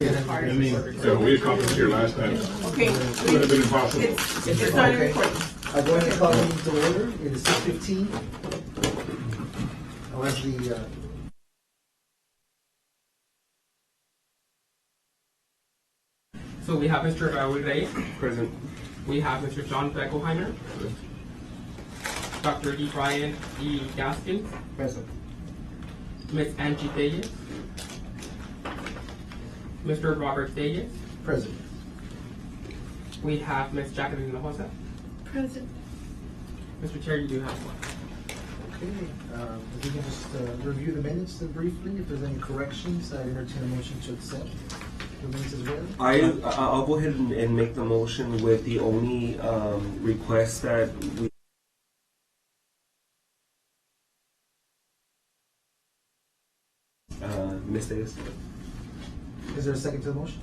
I mean, so we accomplished here last time. Okay. It would have been impossible. It's starting recording. I'll go ahead and call the meeting to order. It is 6:15. I'll have the, So we have Mr. Raul Reyes. Present. We have Mr. John Beckelheimer. Dr. E. Brian E. Gaskins. present. Ms. Angie Reyes. Mr. Robert Reyes. Present. We have Ms. Jacqueline Hinojosa. Present. Mr. Chair, you do have one. Okay, if we can just review the minutes briefly. If there's any corrections, I entertain a motion to accept the minutes as well. I'll go ahead and make the motion with the only request that we. Ms. Davis. Is there a second to the motion?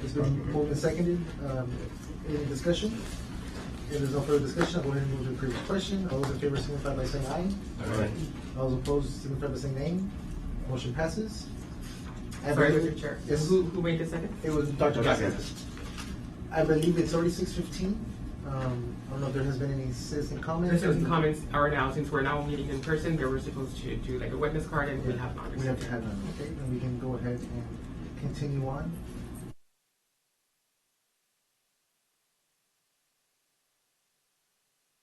It's been moved and seconded. Any discussion? If there's no further discussion, I'll go ahead and move to the previous question. All those in favor signify by saying aye. Aye. All those opposed signify by saying nay. Motion passes. I Sorry, believe- Mr. Chair. Yes. Who made the second? It was Dr. Dr. Gaskins. I believe it's already 6:15. I don't know if there has been any citizen comments. The citizen comments are now, since we're now meeting in person, they were supposed to do like a witness card, and we have not We have received to it. have none, okay? Then we can go ahead and continue on.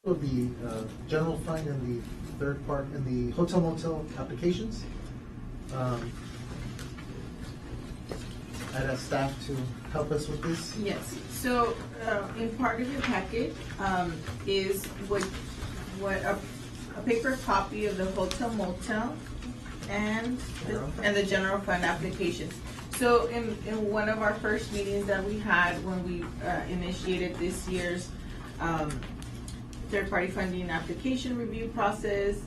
Of the general fund and the third part, and the hotel motel applications. I'd ask staff to help us with this. Yes, so, in part of your packet, is what a paper copy of the hotel motel and the general fund applications. So in one of our first meetings that we had when we initiated this year's third-party funding application review process,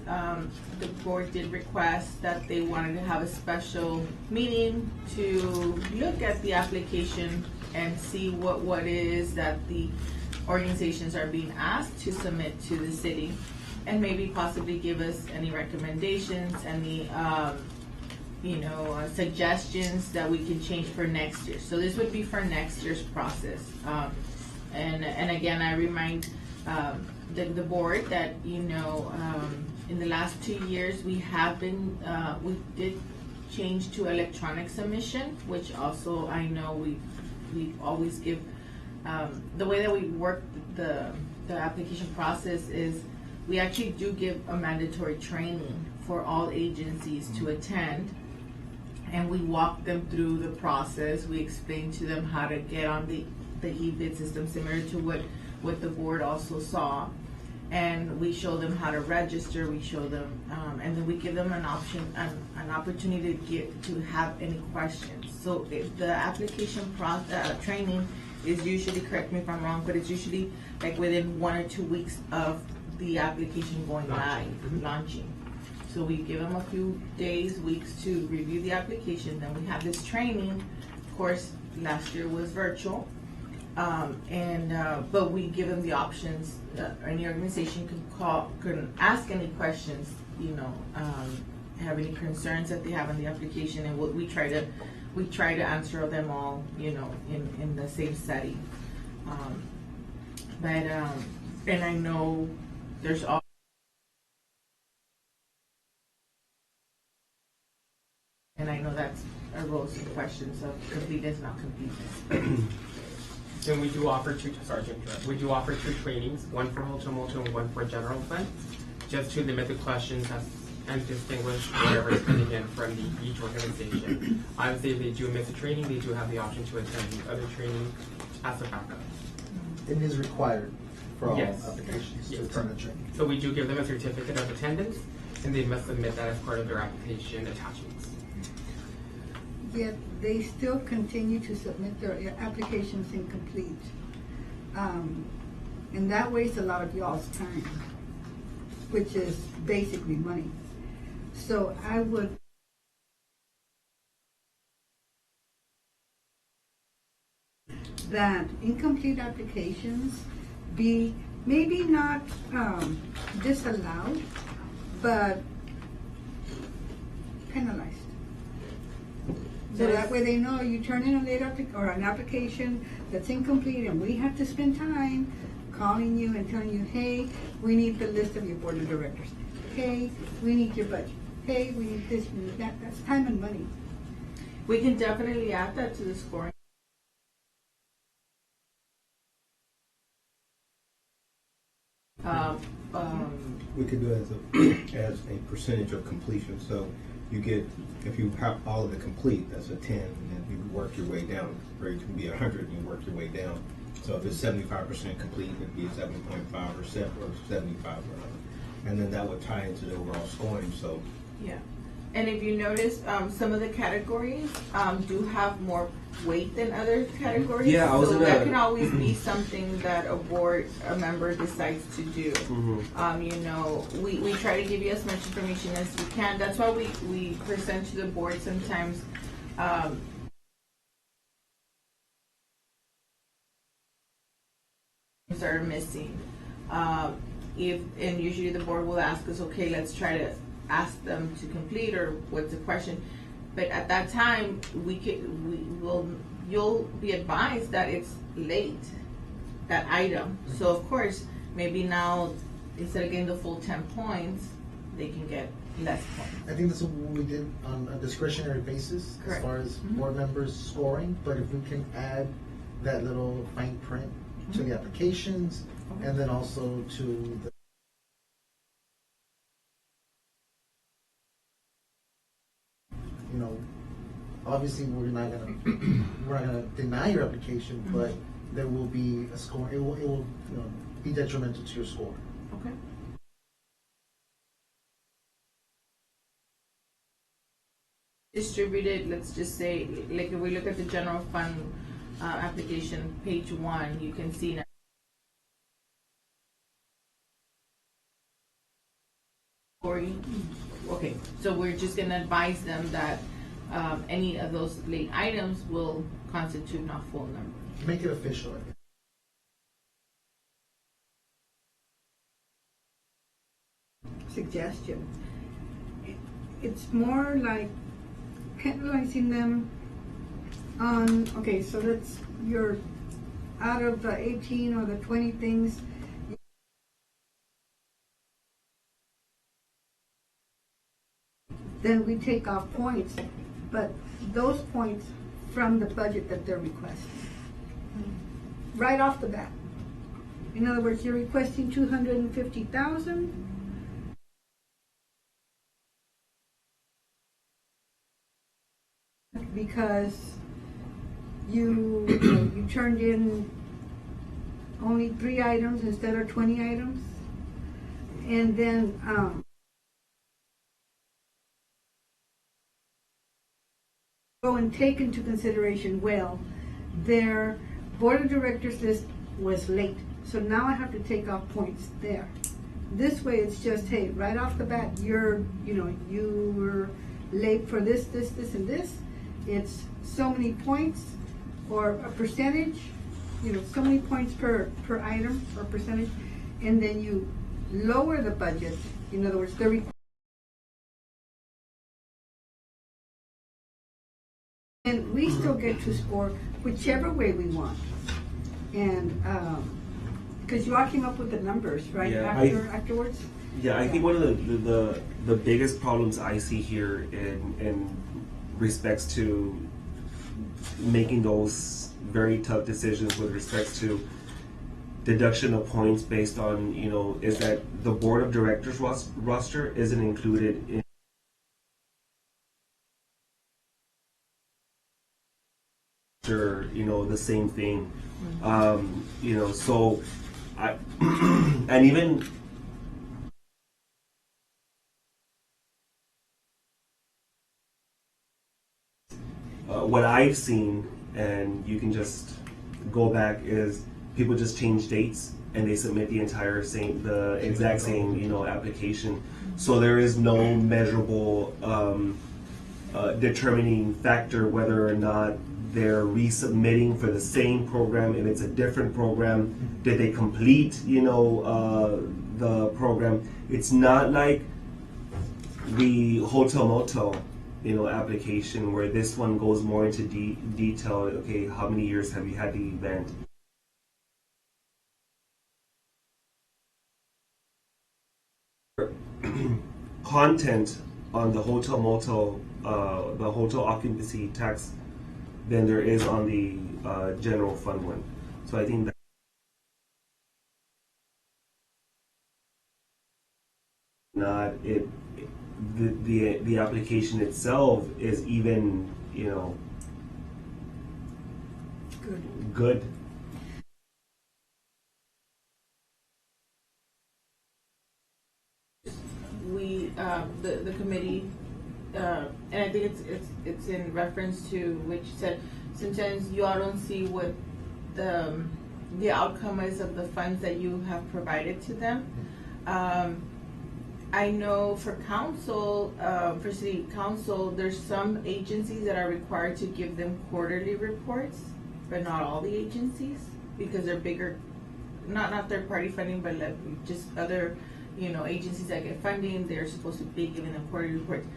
the board did request that they wanted to have a special meeting to look at the application and see what it is that the organizations are being asked to submit to the city, and maybe possibly give us any recommendations, any suggestions that we can change for next year. So this would be for next year's process. And again, I remind the board that, in the last 2 years, we have been, we did change to electronic submission, which also I know we always give, the way that we work the application process is we actually do give a mandatory training for all agencies to attend. And we walk them through the process. We explain to them how to get on the eBid system, similar to what the board also saw. And we show them how to register. We show them, and then we give them an opportunity to have any questions. So if the application training is usually, correct me if I'm wrong, but it's usually like within 1 or 2 weeks of the application going live, launching. So we give them a few days, weeks to review the application. Then we have this training. Of course, last year was virtual. But we give them the options. Any organization can ask any questions, have any concerns that they have on the application, and we try to answer them all, in the same setting. And I know there's all. And I know that's arose some questions of completeness, not completeness. And we do offer we do offer two trainings, one for hotel motel and one for general fund, just to limit the questions and distinguish whatever is coming in from each organization. Obviously, if they do miss a training, they do have the option to attend the other training as a backup. It is required for all Yes. applications to Yes, attend the training. So we do give them a certificate of attendance, and they must submit that as part of their application attachments. Yet they still continue to submit their applications incomplete. And that wastes a lot of y'all's time, which is basically money. So I would that incomplete applications be maybe not disallowed, but penalized. So that way they know you turn in a late or an application that's incomplete, and we have to spend time calling you and telling you, hey, we need the list of your board of directors. Hey, we need your budget. Hey, we need this, we need that. That's time and money. We can definitely add that to the scoring. We could do it as a percentage of completion. So you get, if you have all of it complete, that's a 10, and then you work your way down. Or it can be 100 and you work your way down. So if it's 75% complete, it'd be 7.5% or 75, and then that would tie into the overall scoring. So Yeah. And if you notice, some of the categories do have more weight than other categories. Yeah, I was so gonna- that can always be something that a member decides to do. You know, we try to give you as much information as we can. That's why we present to the board sometimes. Are missing. And usually the board will ask us, okay, let's try to ask them to complete, or what's the question. But at that time, you'll be advised that it's late, that item. So of course, maybe now, instead of getting the full 10 points, they can get less points. I think that's what we did on a discretionary basis Correct. as far as Mhm. board members scoring, but if we can add that little fine print to the applications and then also to the obviously we're not gonna deny your application, but there will be a score. It will be detrimental to your score. Okay. Distributed, let's just say, like if we look at the general fund application, page 1, you can see now. Okay, so we're just gonna advise them that any of those late items will constitute not full number. Make it official. I guess. Suggestion. It's more like penalizing them on, okay, so you're out of the 18 or the 20 things, then we take off points, but those points from the budget that they're requesting. Right off the bat. In other words, you're requesting 250,000. Because you turned in only 3 items instead of 20 items, and then go and take into consideration, well, their board of directors list was late, so now I have to take off points there. This way, it's just, hey, right off the bat, you were late for this, and this. It's so many points or a percentage, so many points per item or percentage, and then you lower the budget. In other words, and we still get to score whichever way we want. And because you all came up with the numbers, right? Yeah, Afterwards. Yeah, I think one of the biggest problems I see here in respects to making those very tough decisions with respects to deduction of points based on, is that the board of directors roster isn't included in the same thing. So I and even what I've seen, and you can just go back, is people just change dates and they submit the exact same application. So there is no measurable determining factor whether or not they're resubmitting for the same program. If it's a different program, did they complete the program? It's not like the hotel motel application, where this one goes more into detail. Okay, how many years have you had the event? Content on the hotel motel, the hotel occupancy tax, than there is on the general fund one. So I think that not it. The application itself is even good. We the committee and I think it's in reference to which said sometimes you all don't see what the outcome is of the funds that you have provided to them. I know for council, for city council, there's some agencies that are required to give them quarterly reports, but not all the agencies, because they're bigger, not third party funding, but like just other, agencies that get funding, they're supposed to be giving them quarterly reports.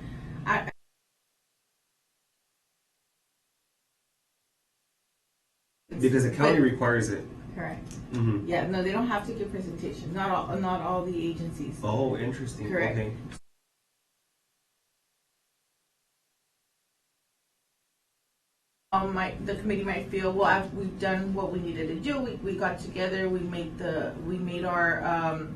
Because the county requires it. Correct. Mm-hmm. Yeah, no, they don't have to give presentations. Not all the agencies. Oh, interesting. Correct. Okay. The committee might feel, well, after we've done what we needed to do, we got together, we made our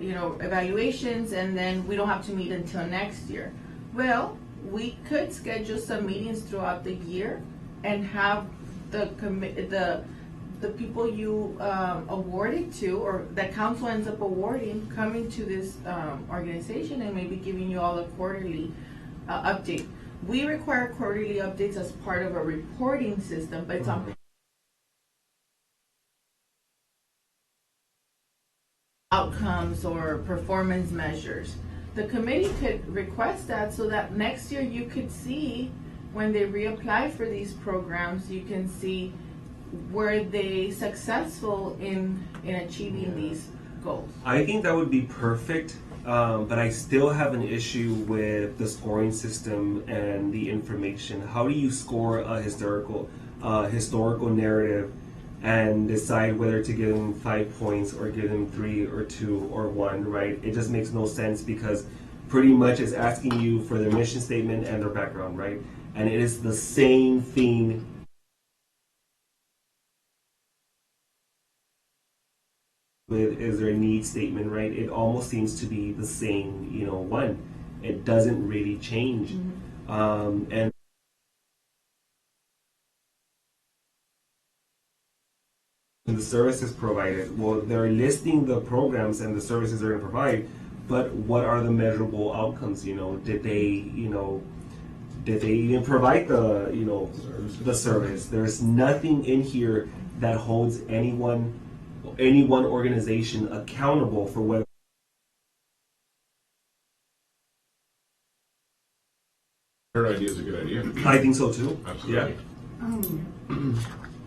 evaluations, and then we don't have to meet until next year. Well, we could schedule some meetings throughout the year and have the people you awarded to, or that council ends up awarding, coming to this organization and maybe giving you all a quarterly update. We require quarterly updates as part of a reporting system, but it's on outcomes or performance measures. The committee could request that so that next year you could see, when they reapply for these programs, you can see were they successful in achieving these goals. I think that would be perfect, but I still have an issue with the scoring system and the information. How do you score a historical narrative and decide whether to give them 5 points or give them 3 or 2 or 1, right? It just makes no sense, because pretty much it's asking you for their mission statement and their background, right? And it is the same thing. Is their need statement, right? It almost seems to be the same, one. It doesn't really change. Mm-hmm. And the services provided, well, they're listing the programs and the services they're going to provide, but what are the measurable outcomes? Did they even provide the service? There's nothing in here that holds any one organization accountable for whether Her idea is a good idea. I think so too. Absolutely.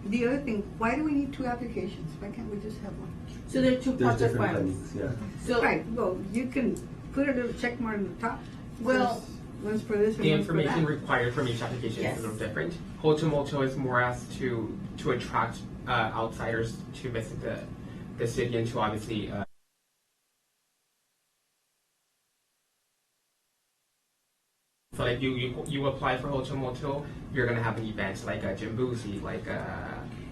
The other thing, why do we need 2 applications? Why can't we just have one? So there are 2 There's pots of different funds. fundings, yeah. So Right, well, you can put a little check mark on the top. Well, One's for this and The one's for information that. required from each application Yes. is a little different. Hotel Motel is more as to attract outsiders to visit the city and to obviously so like you apply for Hotel Motel, you're gonna have an event like a Jimbuzi, like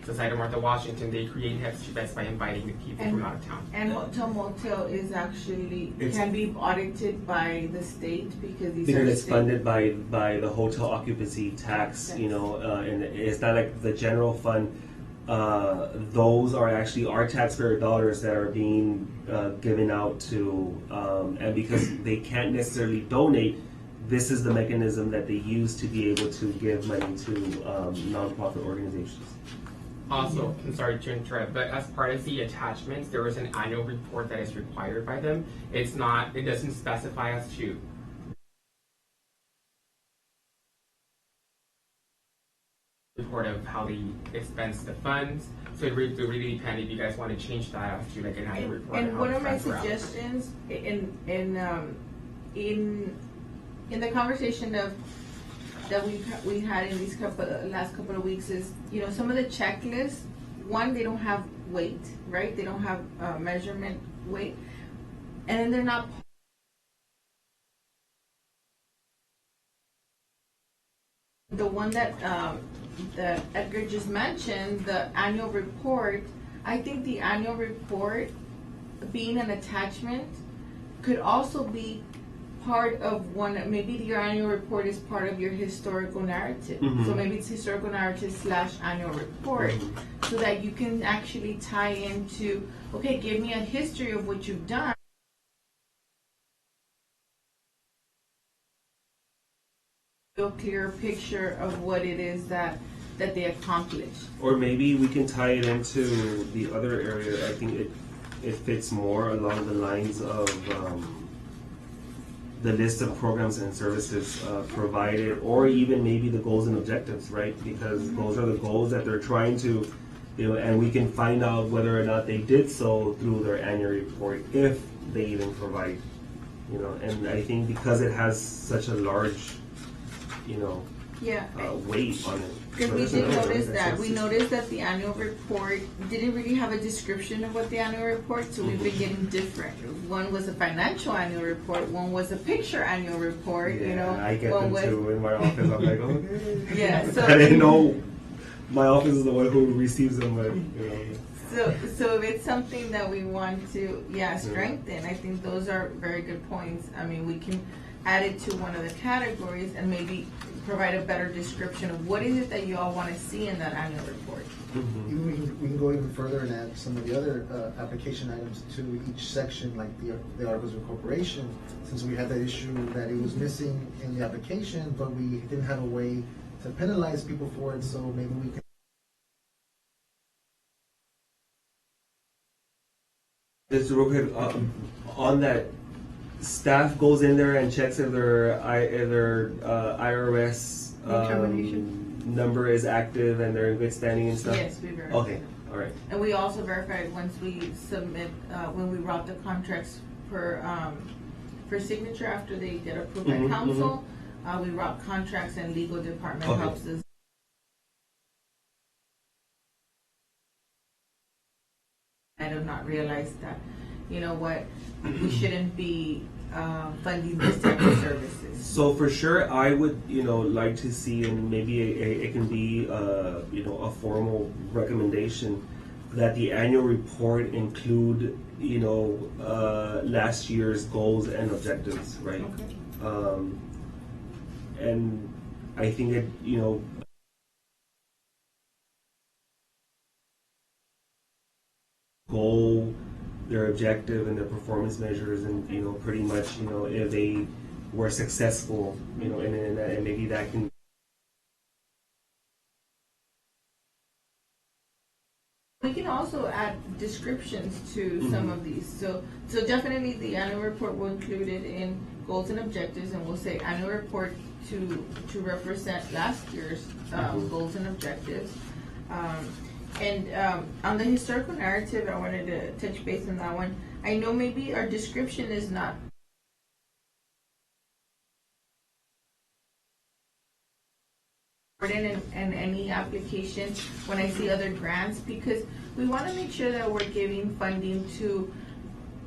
Society of Martha Washington. They create events by inviting the people from out of town. And Hotel Motel is actually It's- can be audited by the state because these Because are it's state- funded by the hotel occupancy tax, and it's not like the general fund. Those are actually our taxpayer dollars that are being given out to, and because they can't necessarily donate, this is the mechanism that they use to be able to give money to nonprofit organizations. Also, I'm sorry to interrupt, but as part of the attachments, there is an annual report that is required by them. It doesn't specify as to report of how they expense the funds. So it really depends if you guys want to change that as to like an annual report. And how one the of my funds were allocated. suggestions in the conversation of that we had in these last couple of weeks is, some of the checklists, one, they don't have weight, right? They don't have measurement weight, and then they're not. The one that Edgar just mentioned, the annual report, I think the annual report being an attachment could also be part of one. Maybe your annual report is part of your historical narrative. Mhm. So maybe it's historical narrative / annual report, so that you can actually tie into, okay, give me a history of what you've done. A clear picture of what it is that they accomplished. Or maybe we can tie it into the other area. I think it fits more along the lines of the list of programs and services provided, or even maybe the goals and objectives, right? Because those are the goals that they're trying to, and we can find out whether or not they did so through their annual report, if they even provide, and I think because it has such a large, Yeah. weight on it. Because So we that's did another notice one. that. We noticed that the annual report didn't really have a description of what the annual report, so we've been getting different. One was a financial annual report, one was a picture annual report, I get one them was, too in my office. I'm like, okay. Yeah, so- I didn't know my office is the one who receives them, but So if it's something that we want to, strengthen, I think those are very good points. I mean, we can add it to one of the categories and maybe provide a better description of what is it that you all want to see in that annual report. Even we can go even further and add some of the other application items to each section, like the articles of incorporation, since we had that issue that it was missing in the application, but we didn't have a way to penalize people for it, so maybe we can. Just real quick, on that, staff goes in there and checks if their IRS Determination. number is active and they're in good standing and stuff? Yes, we verify. Okay, all right. And we also verify once we submit, when we route the contracts for signature after they get approved by Mhm, council, we route contracts and legal department Okay. helps us. I did not realize that, we shouldn't be funding this type of services. So for sure, I would, like to see, and maybe it can be, a formal recommendation that the annual report include, last year's goals and objectives, right? Okay. And I think that, goal, their objective, and their performance measures, and pretty much, if they were successful, and maybe that can. We can also add descriptions to some of these. So definitely the annual report will include it in goals and objectives, and we'll say annual report to represent last year's goals and objectives. On the historical narrative, I wanted to touch base on that one. I know maybe our description is not in any application when I see other grants, because we want to make sure that we're giving funding to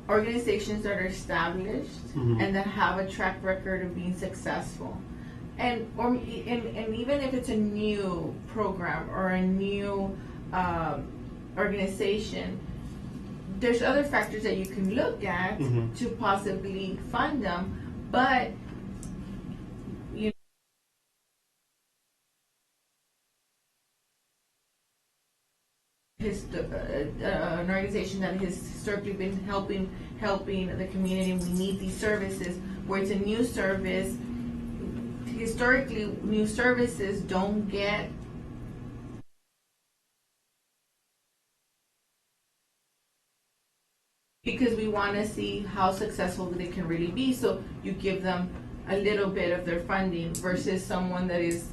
organizations that are established and that have a track record of being successful. And even if it's a new program or a new organization, there's other factors that you can look at to possibly fund them, but an organization that has historically been helping the community, and we need these services, where it's a new service. Historically, new services don't get because we want to see how successful they can really be. So you give them a little bit of their funding versus someone that is.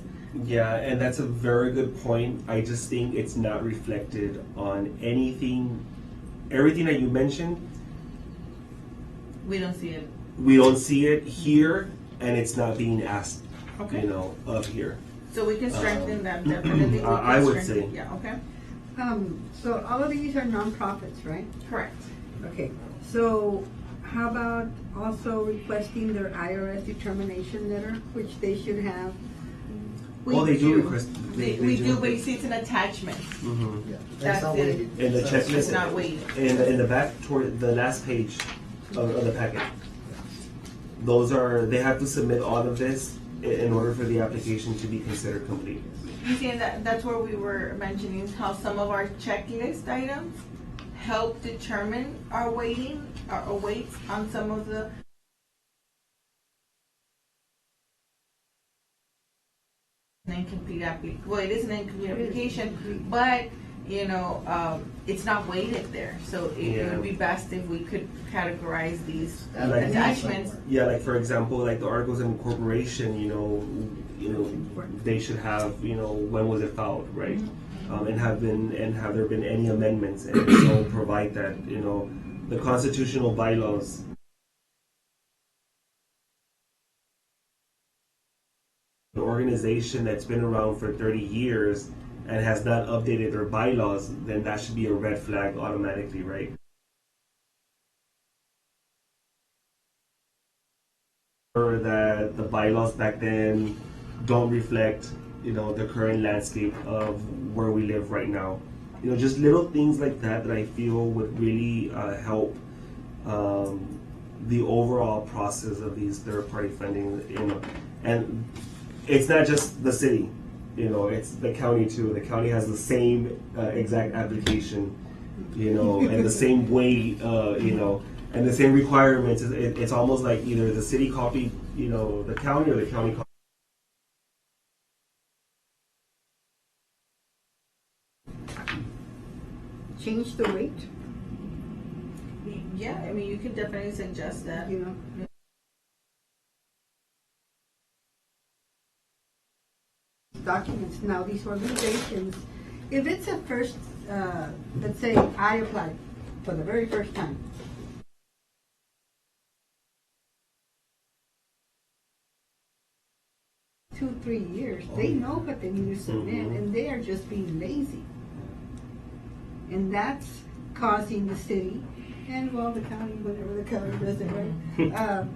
Yeah, and that's a very good point. I just think it's not reflected on everything that you mentioned. We don't see it. We don't see it here, and it's not being asked, Okay. you know, up here. So we can strengthen that, definitely. We I can would strengthen- say. Yeah, okay, So all of these are nonprofits, right? correct. Okay, so how about also requesting their IRS determination letter, which they should have? Well, they do request. We do, but you see, it's an attachment. Mhm. Yeah, That's not it. weighted. In the So- checklist, It's not weighted. in the back toward the last page of the packet, they have to submit all of this in order for the application to be considered complete. You see, and that's where we were mentioning how some of our checklist items help determine our weighting, our weights on some of the incomplete application. Well, it is an incomplete application, but you know, it's not weighted there. So it Yeah. would be best if we could categorize these And like- attachments. Yeah, like for example, like the articles of incorporation, you know, they should have, you know, when was it filed, right? And have there been any amendments, and so provide that, you know, the constitutional bylaws. An organization that's been around for 30 years and has not updated their bylaws, then that should be a red flag automatically, right? Or that the bylaws back then don't reflect, you know, the current landscape of where we live right now. You know, just little things like that I feel would really help the overall process of these third-party funding. You know, and it's not just the city. You know, it's the county too. The county has the same exact application, you know, and the same way, you know, and the same requirements. It's almost like either the city copied, you know, the county, or the county copied. Change the weight, Yeah, I mean, you could definitely suggest that. you know? Documents, now these organizations, if it's a first, let's say I applied for the very first time. Two, 3 years, they know what they need to submit, Mhm. and they are just being lazy. And that's causing the city, and well, the county, whatever the county does it, right?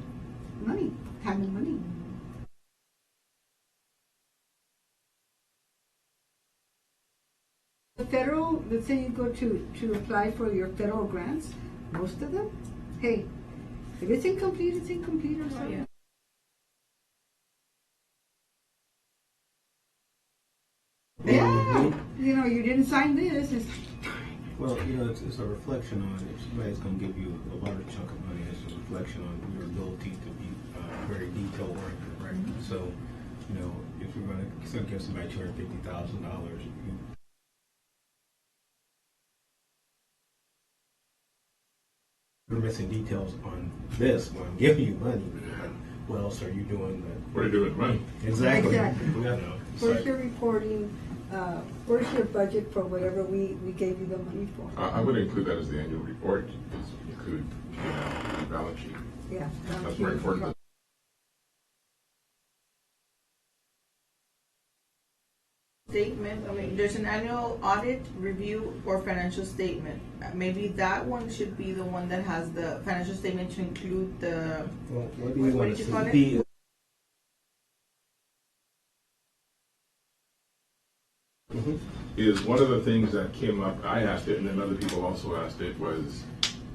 Money, time and money. The federal, let's say you go to apply for your federal grants, most of them, hey, if it's incomplete or something. Yeah. Yeah, you know, you didn't sign this, it's, Well, you know, it's a reflection on, if somebody's gonna give you a large chunk of money, it's a reflection on your ability to be very detail oriented, right? So, you know, if you're gonna give somebody $250,000, you're missing details on this, when I'm giving you money, like, what else are you doing that? What are you doing with money? Exactly. Exactly. You know, it's where's like- your reporting, where's your budget for whatever we gave you the money for? I would include that as the annual report, is include the balance sheet. Yeah. That's very important. Statement, I mean, there's an annual audit, review, or financial statement. Maybe that one should be the one that has the financial statement to include the, Well, what do you what want did to you see? call it? The Is one of the things that came up, I asked it, and then other people also asked it, was,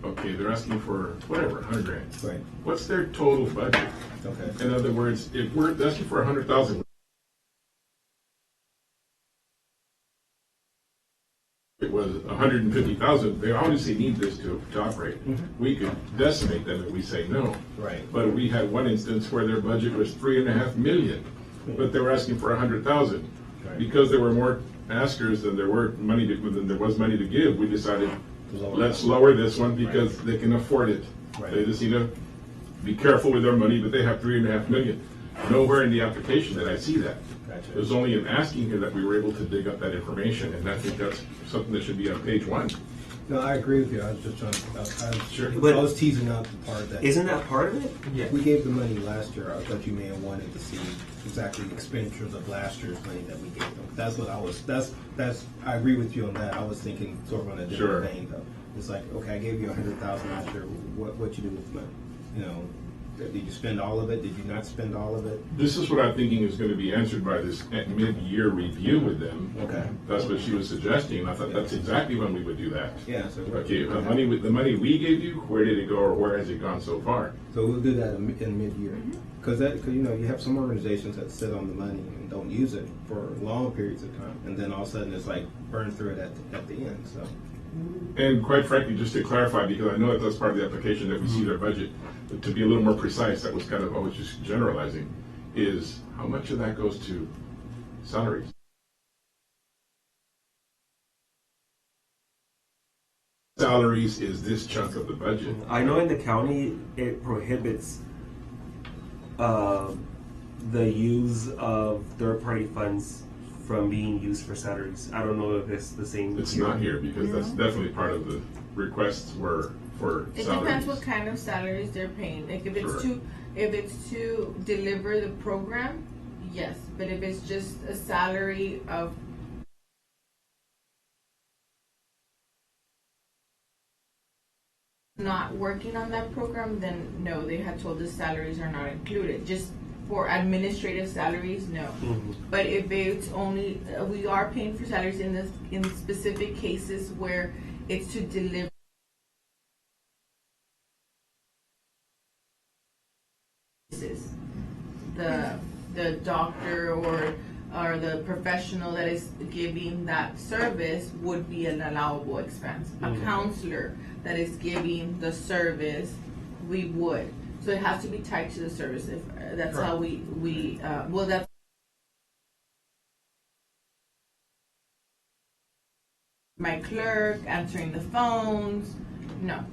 okay, they're asking for whatever, 100 grand. Right, What's their total budget? okay. In other words, if we're asking for 100,000, it was 150,000, they obviously need this to operate. We could decimate them if we say no. Right. But we had one instance where their budget was 3.5 million, but they were asking for 100,000. Right. Because there were more askers than there was money to give, we decided, Lower let's that. lower this one because they can afford it. Right. They just need to be careful with their money, but they have 3.5 million. Nowhere in the application did I see that. Gotcha. It was only in asking here that we were able to dig up that information, and I think that's something that should be on page 1. No, I agree with you. I was just trying to, Sure. But- I was teasing out the part that. Isn't that part of it? Yeah. We gave the money last year. I thought you may have wanted to see exactly the expenditures of last year's money that we gave them. That's what I was, I agree with you on that. I was thinking sort of on a Sure. different vein though. It's like, okay, I gave you 100,000 last year. What you do with the money? You know, did you spend all of it? Did you not spend all of it? This is what I'm thinking is gonna be answered by this mid-year review with them. Okay. That's what she was suggesting, and I thought that's exactly when we would do that. Yeah, so. Okay, the money we gave you, where did it go, or where has it gone so far? So we'll do that in mid-year. Cause you know, you have some organizations that sit on the money and don't use it for long periods of time. And then all of a sudden it's like burn through it at the end, so. And quite frankly, just to clarify, because I know that that's part of the application that we see their budget, but to be a little more precise, that was kind of, I was just generalizing, is how much of that goes to salaries? Salaries is this chunk of the budget. I know in the county it prohibits the use of third-party funds from being used for salaries. I don't know if it's the same. It's not here, because that's definitely part of the requests were for It salaries. depends what kind of salaries they're paying. Like if it's Sure. if it's to deliver the program, yes. But if it's just a salary of not working on that program, then no, they had told us salaries are not included. Just for administrative salaries, no. But if it's only, we are paying for salaries in specific cases where it's to deliver the doctor or the professional that is giving that service would be an allowable expense. A counselor that is giving the service, we would. So it has to be tied to the service. If that's how we well, that's my clerk answering the phones. No.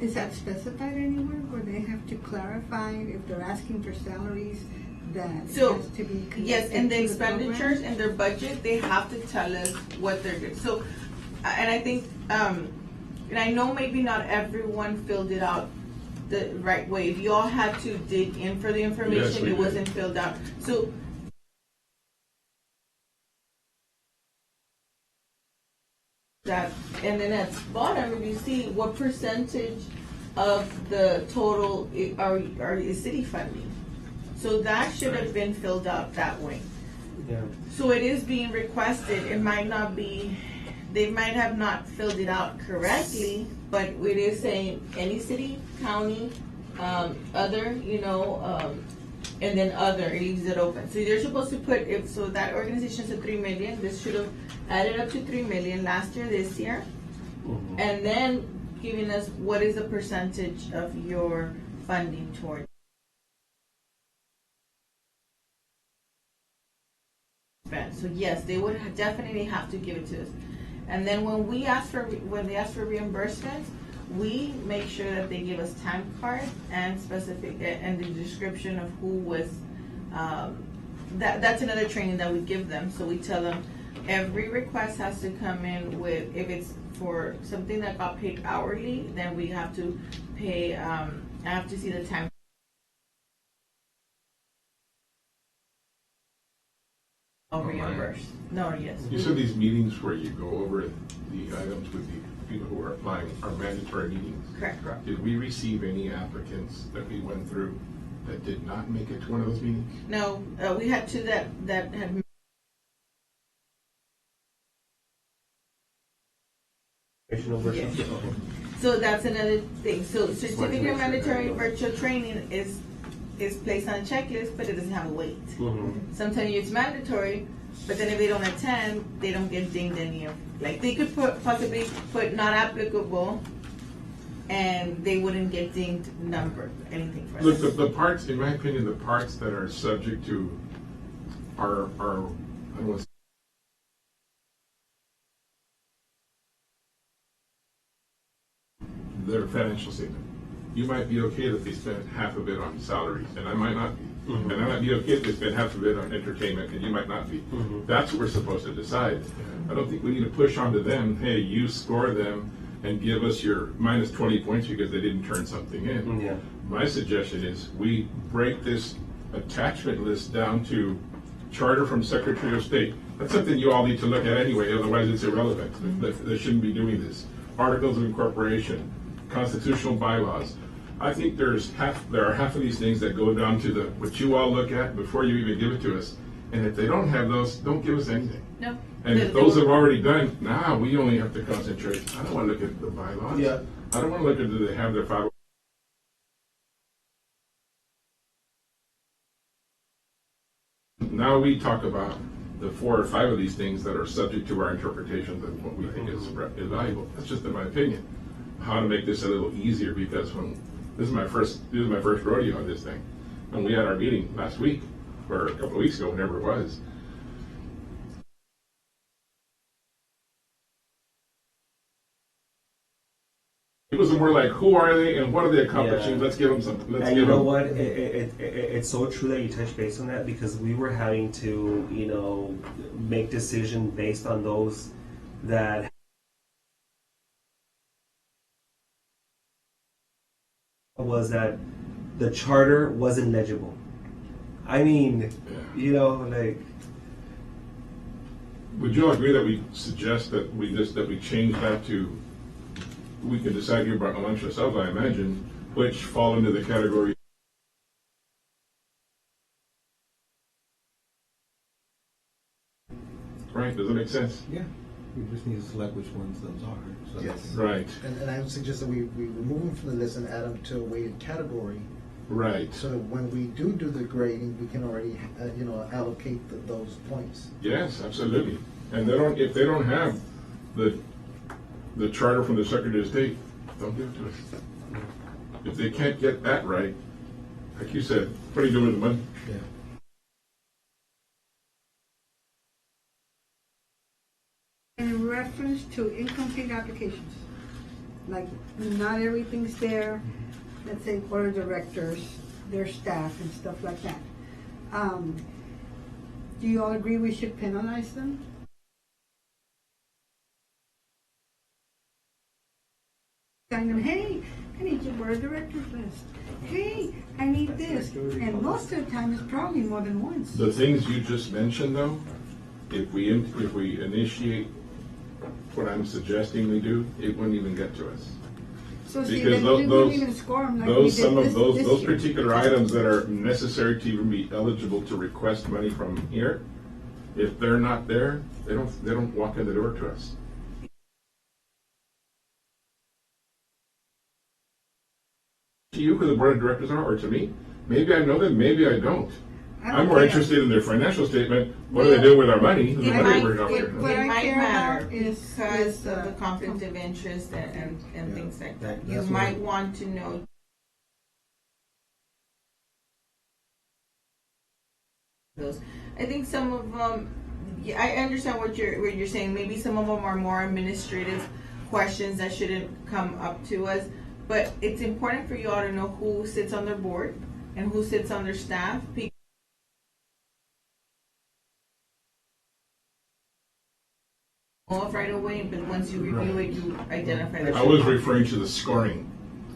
Is that specified anywhere where they have to clarify if they're asking for salaries that So, has to be connected yes, in the to expenditures program? and their budget, they have to tell us what they're doing. So, and I think, and I know maybe not everyone filled it out the right way. If you all had to dig in for the Yes, information, we it did. wasn't filled out. So, that, and then at the bottom, if you see what percentage of the total is city funding. So that should have been filled out that way. Yeah. So it is being requested, it might not be, they might have not filled it out correctly, but it is saying any city, county, other, and then other, it leaves it open. So you're supposed to put, so that organization said 3 million, this should have added up to 3 million last year, this year. And then giving us what is the percentage of your funding toward. So yes, they would definitely have to give it to us. And then when they ask for reimbursements, we make sure that they give us time cards and specific and the description of who was. That's another training that we give them. So we tell them every request has to come in with, if it's for something that got paid hourly, then we have to pay. I have to see the time. I'll reimburse. No, yes. You said these meetings where you go over the items with the people who are applying are mandatory meetings. Correct. Did we receive any applicants that we went through that did not make it to one of those meetings? No, we had two that had. Yeah. So that's another thing. So certificate of mandatory virtual training is placed on a checklist, but it doesn't have a weight. Sometimes it's mandatory, but then if they don't attend, they don't get dinged any of. Like they could possibly put not applicable, and they wouldn't get dinged number anything for Look, that. the parts, in my opinion, the parts that are subject to are I don't want to their financial statement. You might be okay that they spent half of it on salaries, and I might not be. Mhm. And I might be a kid that's been half of it on entertainment, and you might not be. Mhm. That's what we're supposed to decide. I don't think we need to push onto them, hey, you score them and give us your minus 20 points because they didn't turn something in. Yeah. My suggestion is we break this attachment list down to charter from Secretary of State. That's something you all need to look at anyway, otherwise it's irrelevant. They shouldn't be doing this. Articles of incorporation, constitutional bylaws. I think there are half of these things that go down to what you all look at before you even give it to us. And if they don't have those, don't give us anything. No. And if those have already done, now we only have to concentrate. I don't want to look at the bylaws. Yeah. I don't want to look at do they have their 5. Now we talk about the 4 or 5 of these things that are subject to our interpretations of what we think is valuable. That's just in my opinion. How to make this a little easier, because this is my first rodeo on this thing. And we had our meeting last week, or a couple of weeks ago, whenever it was. It was more like, who are they and what are they accomplishing? Yeah. Let's give them something. Let's And give you know them. what? It's so true that you touch base on that, because we were having to, make decisions based on those that was that the charter wasn't legible. I mean, like. Would you all agree that we suggest that we change that to, we can decide here amongst ourselves, I imagine, which fall into the category. Right, does that make sense? Yeah, we just need to select which ones those are. So Yes. Right, And I would suggest that we remove them from the list and add them to a weighted category, right. so that when we do the grading, we can already, allocate those points. Yes, absolutely. And if they don't have the charter from the Secretary of State, don't give it to us. If they can't get that right, like you said, what are you doing with the money? Yeah. In reference to incomplete applications, like not everything's there, let's say board of directors, their staff and stuff like that. Do you all agree we should penalize them? Telling them, hey, I need your board of directors list. Hey, I need this. And most of the time, it's probably more than once. The things you just mentioned, though, if we initiate what I'm suggesting we do, it wouldn't even get to us. So see, Because then we wouldn't even score them like we did some of this those year. particular items that are necessary to even be eligible to request money from here, if they're not there, they don't walk in the door to us. To you, who the board of directors are, or to me, maybe I know them, maybe I don't. I don't I'm more care. interested in their financial statement. What do they do with our money? The It money might, we're not it, getting. What I it might care matter about is because of the the conflict of interest and Yeah. things like that. You That's what might I- want to know those. I think some of them, yeah, I understand what you're saying. Maybe some of them are more administrative questions that shouldn't come up to us. But it's important for you all to know who sits on their board and who sits on their staff. Off right away, but once you review it, you identify the. I was referring to the scoring.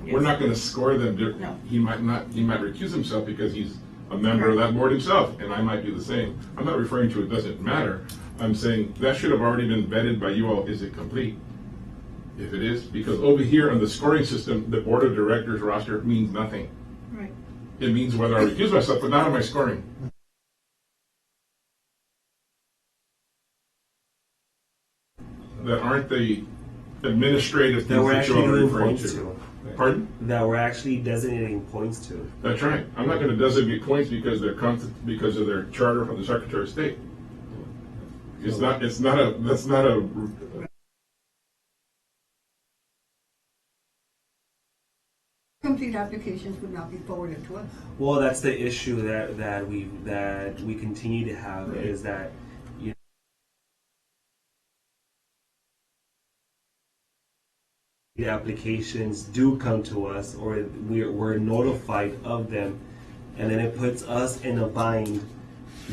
We're Yes. not going to score them. No. He might recuse himself because he's a member of that board himself, and I might do the same. I'm not referring to it doesn't matter. I'm saying that should have already been vetted by you all. Is it complete? If it is, because over here on the scoring system, the board of directors roster means nothing. Right. It means whether I recuse myself, but not on my scoring. That aren't the administrative That things we're that you're actually doing referring points to. to. Pardon? That we're actually designating points to. That's right. I'm not going to designate points because because of their charter from the Secretary of State. That's not a. Complete applications would not be forwarded to us. Well, that's the issue that we continue to have, Right. is that the applications do come to us, or we're notified of them, and then it puts us in a bind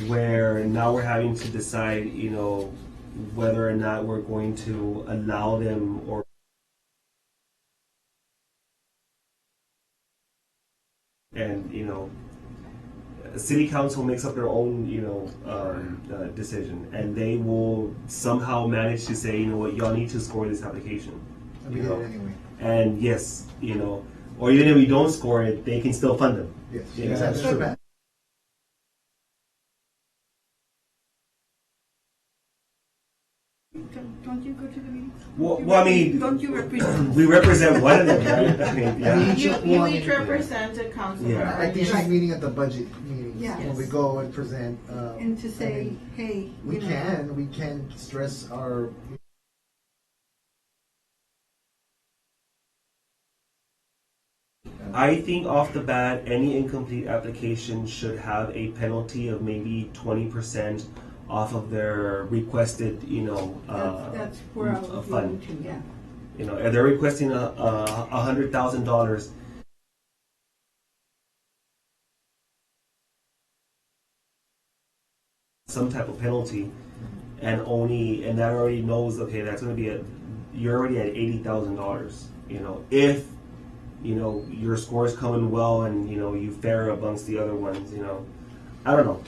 where now we're having to decide, whether or not we're going to allow them or. And city council makes up their own decision, and they will somehow manage to say, what, y'all need to score this application. And we did it anyway. And yes, or even if we don't score it, they can still fund them. Yes, Yeah, that's that's true. true. Don't you go to the meeting? Well, I mean, Don't you represent? we represent one of them, right? I mean, yeah. You each represent a council Yeah. member. I think she's Right. meeting at the budget meetings, Yeah. when we go and present. And to say, hey, We can stress our. I think off the bat, any incomplete application should have a penalty of maybe 20% off of their requested, That's where I a was fund. going to, yeah. If they're requesting $100,000, some type of penalty, and that already knows, okay, that's going to be you're already at $80,000. If your score is coming well and you fare amongst the other ones. I don't know.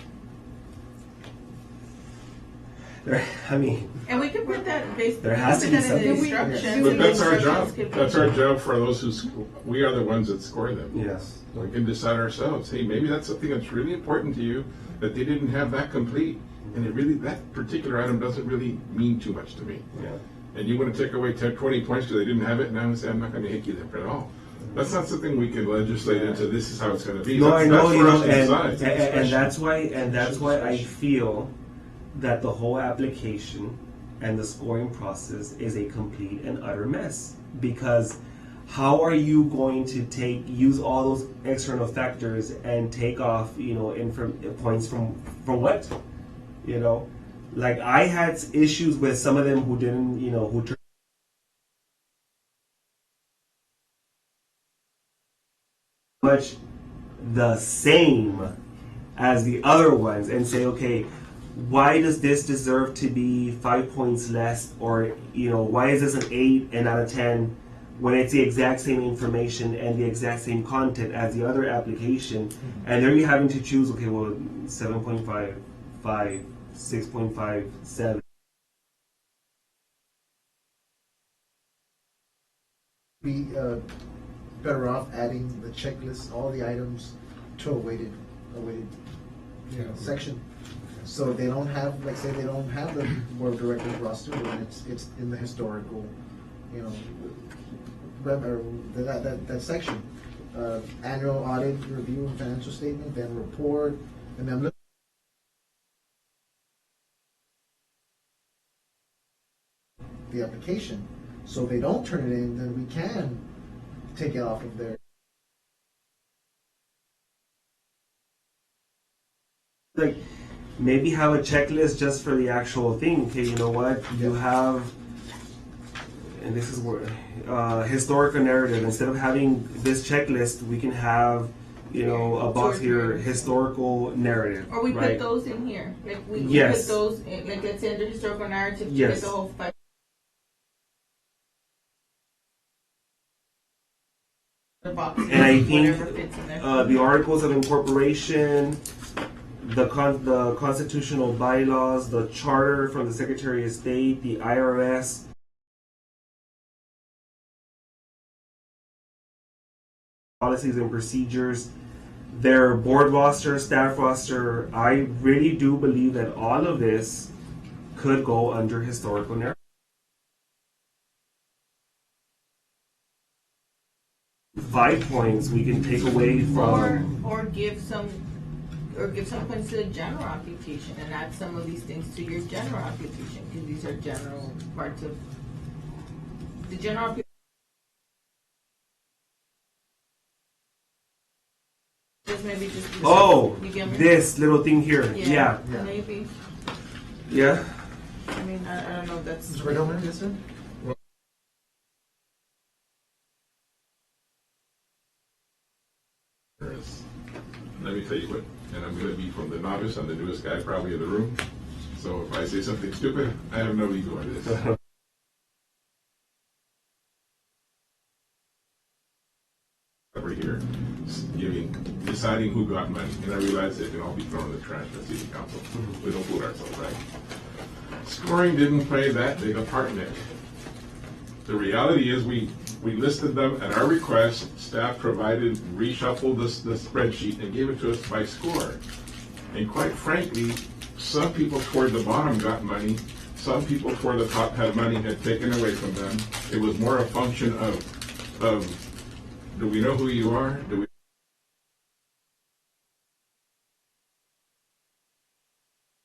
And we can put that based. There has to be in the something. instructions. But that's our job. Instructions could be- That's our job for those we are the ones that score them. Yes. We can decide ourselves, hey, maybe that's something that's really important to you, that they didn't have that complete. And that particular item doesn't really mean too much to me. Yeah. And you want to take away 10, 20 points because they didn't have it, and I'm not going to hit you there at all. That's not something we can legislate into, this is how it's going to be. No, I know, That's for us to decide. and that's why I feel that the whole application and the scoring process is a complete and utter mess. Because how are you going to use all those external factors and take off, points from what? Like I had issues with some of them who didn't, who turned much the same as the other ones, and say, okay, why does this deserve to be 5 points less, or why is this an 8 and not a 10 when it's the exact same information and the exact same content as the other application, and then you're having to choose, okay, well, 7.5, 5, 6.5, 7. Be better off adding the checklist, all the items, to a weighted section. So they don't have, like say, they don't have the board of directors roster when it's in the historical, that section. Annual audit, review, and financial statement, then report, and then look. The application. So if they don't turn it in, then we can take it off of there. Like maybe have a checklist just for the actual thing. Okay, you know what? You have, and this is where historical narrative. Instead of having this checklist, we can have, a box here, historical narrative. Or we right? put those in here. Like we Yes. put those in, like let's say under historical narrative to Yes. get the whole 5. The box. And I think whatever fits in there. the articles of incorporation, the constitutional bylaws, the charter from the Secretary of State, the IRS. Policies and procedures, their board roster, staff roster. I really do believe that all of this could go under historical narrative. 5 points we can take away from. Or give some points to the general application and add some of these things to your general application, because these are general parts of the general application. Just maybe just Oh, you get me? this little thing here. Yeah. Yeah. Maybe. Yeah. I mean, I don't know if that's. Mr. Redoman, yes, sir? let me tell you what, and I'm gonna be from the novice, I'm the newest guy probably in the room. So if I say something stupid, I have no ego on this. Over here, deciding who got money, and I realize it can all be thrown in the trash by city council. We don't fool ourselves, right? Scoring didn't play that big a part in it. The reality is we listed them at our request, staff provided, reshuffled the spreadsheet and gave it to us by score. And quite frankly, some people toward the bottom got money, some people toward the top had money had taken away from them. It was more a function of do we know who you are? Do we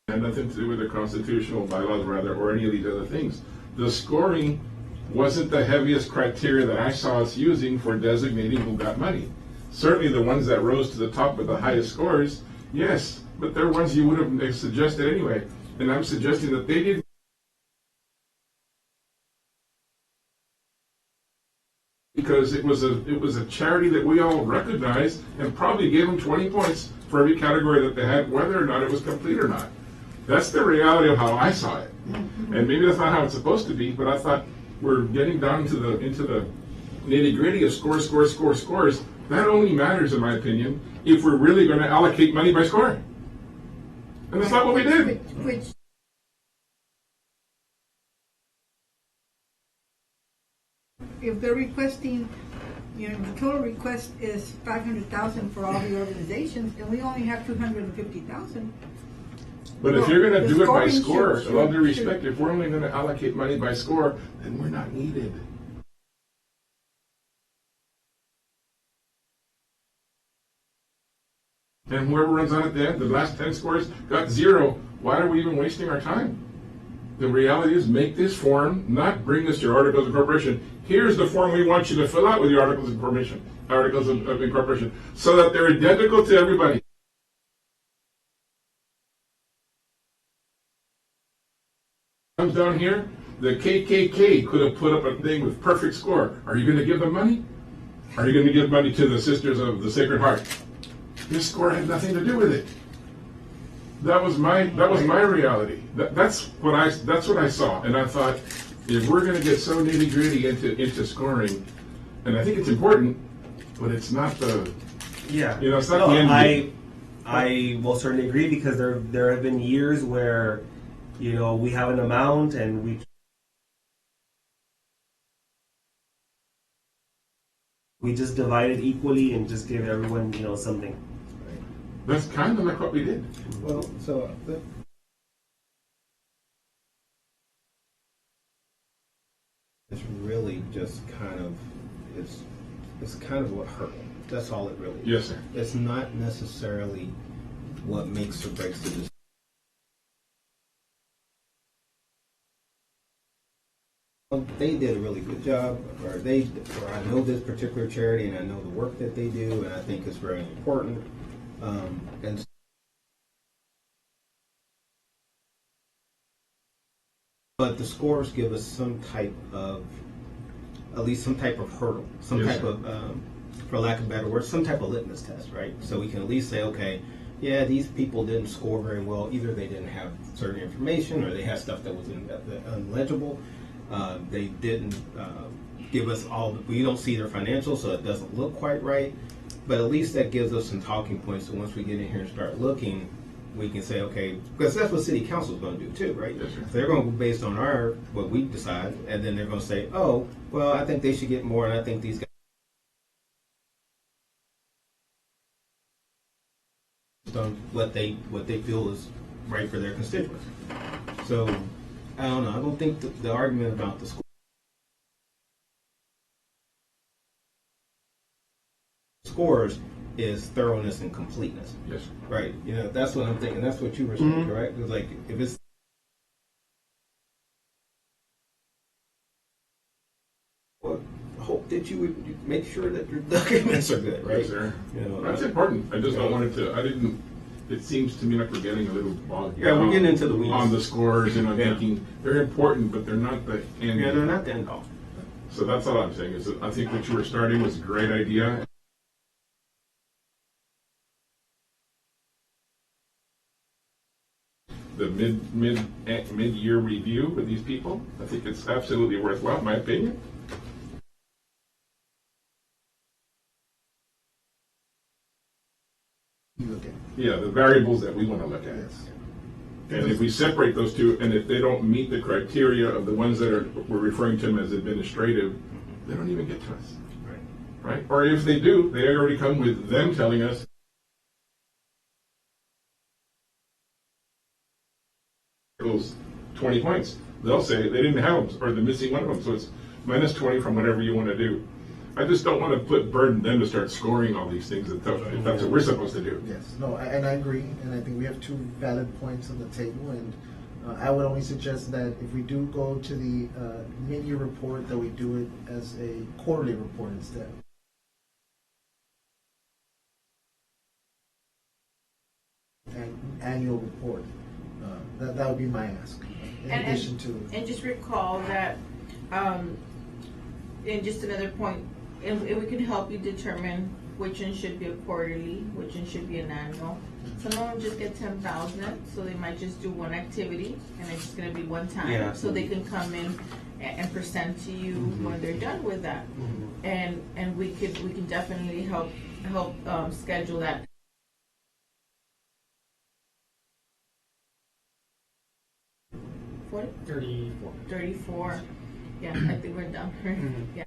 had nothing to do with the constitutional bylaws, rather, or any of these other things. The scoring wasn't the heaviest criteria that I saw us using for designating who got money. Certainly the ones that rose to the top with the highest scores, yes, but they're ones you would have suggested anyway. And I'm suggesting that they didn't. Because it was a charity that we all recognized and probably gave them 20 points for every category that they had, whether or not it was complete or not. That's the reality of how I saw it. And maybe that's not how it's supposed to be, but I thought we're getting down into the nitty-gritty of scores. That only matters, in my opinion, if we're really going to allocate money by score. And that's not what we did. Which if they're requesting, the total request is 500,000 for all the organizations, and we only have 250,000. But if you're going to The do it by scoring score, should- with all due should- respect, if we're only going to allocate money by score, then we're not needed. And whoever runs on at the end, the last 10 scores got 0. Why are we even wasting our time? The reality is, make this form, not bring us your articles of incorporation. Here's the form we want you to fill out with your articles of incorporation, so that they're identical to everybody. Comes down here, the KKK could have put up a thing with perfect score. Are you going to give them money? Are you going to give money to the Sisters of the Sacred Heart? This score had nothing to do with it. That was my reality. That's what I saw, and I thought, if we're going to get so nitty gritty into scoring, and I think it's important, but it's not the it's not the end game. I will certainly agree, because there have been years where we have an amount and we just divide it equally and just give everyone something. That's kind of like what we did. Well, so it's really just kind of it's kind of what hurt. That's all it really is. Yes, sir. It's not necessarily what makes or breaks the decision. They did a really good job, or I know this particular charity, and I know the work that they do, and I think it's very important. And but the scores give us some type of, at least some type of hurdle, some Yes, type sir. of, for lack of a better word, some type of litmus test, right? So we can at least say, okay, yeah, these people didn't score very well. Either they didn't have certain information, or they had stuff that was unlegible. They didn't give us we don't see their financials, so it doesn't look quite right. But at least that gives us some talking points. So once we get in here and start looking, we can say, okay, because that's what city council is going to do too, right? Yes, sir. So they're going to go based on what we decide, and then they're going to say, oh, well, I think they should get more, and I think these guys on what they feel is right for their constituents. So I don't know. I don't think the argument about the scores is thoroughness and completeness. Yes. Right. That's what I'm thinking. That's what you were saying, correct? It's like, if it's hope that you would make sure that your documents are good, right? Yes, sir. That's important. I just don't want it to. It seems to me like we're getting a little bogged Yeah, down we're getting into the weeds on the scores, thinking they're important, but they're not the end. Yeah, they're not the end all. So that's all I'm saying is that I think what you were starting was a great idea. mid-year review with these people. I think it's absolutely worthwhile, in my opinion. You look at. Yeah, the variables that we want to look at. Yes. And if we separate those two, and if they don't meet the criteria of the ones that we're referring to them as administrative, they don't even get to us. Right? Or if they do, they already come with them telling us those 20 points. They'll say they didn't have them, or they're missing one of them, so it's minus 20 from whatever you want to do. I just don't want to burden them to start scoring all these things if that's what we're supposed to do. Yes, no, and I agree, and I think we have two valid points on the table, and I would only suggest that if we do go to the mid-year report, that we do it as a quarterly report instead. An annual report. That would be my ask. In addition to. And just recall that, and just another point, if we can help you determine which one should be a quarterly, which one should be an annual. Some of them just get 10,000, so they might just do one activity, and it's just gonna be one time. Yeah. So they can come in and present to you when they're done with that. And we can definitely help schedule that. What? 34. 34. Yeah, I think we're done. Yeah.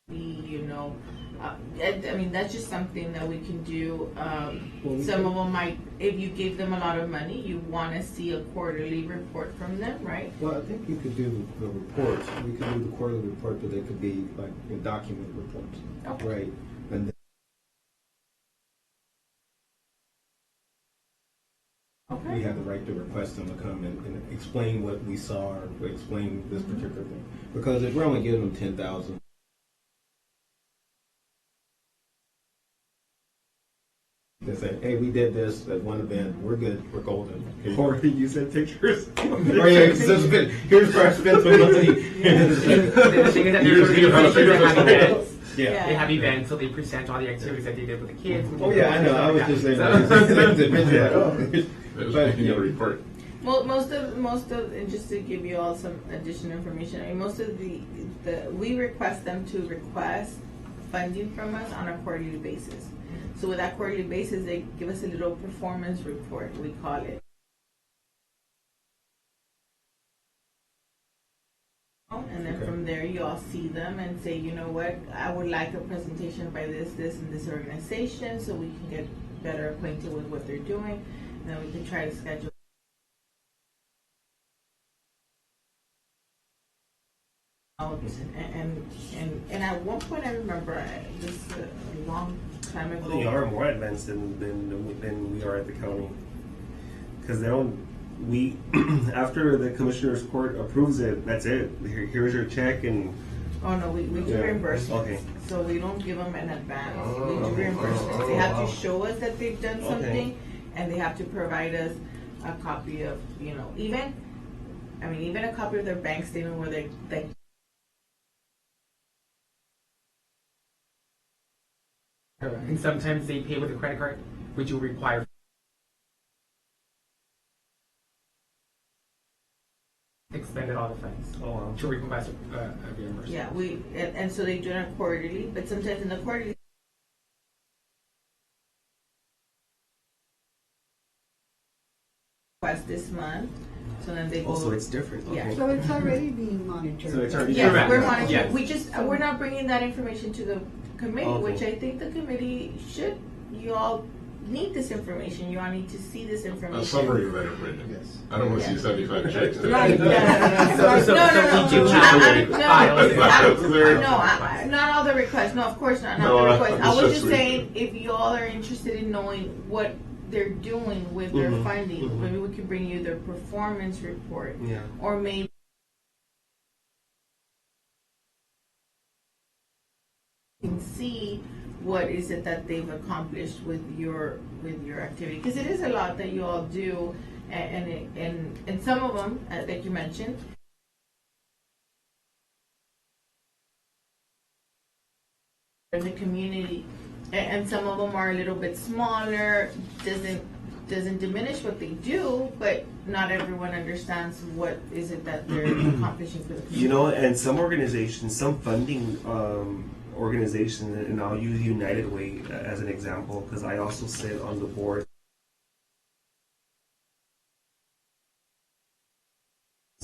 You know, I mean, that's just something that we can do. Some of them might, if you give them a lot of money, you want to see a quarterly report from them, right? Well, I think you could do the reports. We could do the quarterly report, but they could be like document reports, Okay. right? And then Okay. we have the right to request them to come and explain what we saw or explain this particular thing. Because if we're only giving them 10,000. They say, hey, we did this at one event, we're good, we're golden. Or you sent pictures. Oh yeah, it's just good. Here's where I spent some money. The thing is that You just give us they have figures. events. Yeah. They have events, so they present all the activities that they did with the kids. Oh yeah, I know. I was just saying. That was making a report. Well, most of, and just to give you all some additional information, I mean, most of we request them to request funding from us on a quarterly basis. So with that quarterly basis, they give us a little performance report, we call it. And then from there, you all see them and say, you know what, I would like a presentation by this, and this organization, so we can get better acquainted with what they're doing, and then we can try to schedule. And at one point, I remember this a long time ago. They are more advanced than we are at the county, because they don't. We after the commissioner's court approves it, that's it. Here's your check, and Oh no, we do Yeah. reimbursements. Okay. So we don't give them an advance. We do okay. reimbursements. They have to show us that they've done Okay. something, and they have to provide us a copy of, even a copy of their bank statement where they And sometimes they pay with a credit card, which you require. Expended all the funds oh wow. to request a reimbursement. yeah, and so they do it quarterly, but sometimes in the quarterly request this month, so then they go. Also, it's different. Yeah. Okay. So it's already being monitored. So it's already Yes, Correct. we're monitoring. Yes. We're not bringing that information to the committee, Okay. which I think the committee should. You all need this information. You all need to see this information. A summary of that information. Yes. I don't want to see 75 checks. Right. So- No, so we do have no, files. not all the requests. No, of course not. No, Not the requests. I it's was just just saying, if you all are interested in knowing what they're doing with their Mhm, funding, mhm. maybe we can bring you their performance report, Yeah. or maybe. Can see what is it that they've accomplished with your activity, because it is a lot that you all do, and some of them that you mentioned in the community and some of them are a little bit smaller. Doesn't diminish what they do, but not everyone understands what is it that they're accomplishing for the community. You know, and some organizations, some funding organizations, and I'll use United Way as an example because I also sit on the board.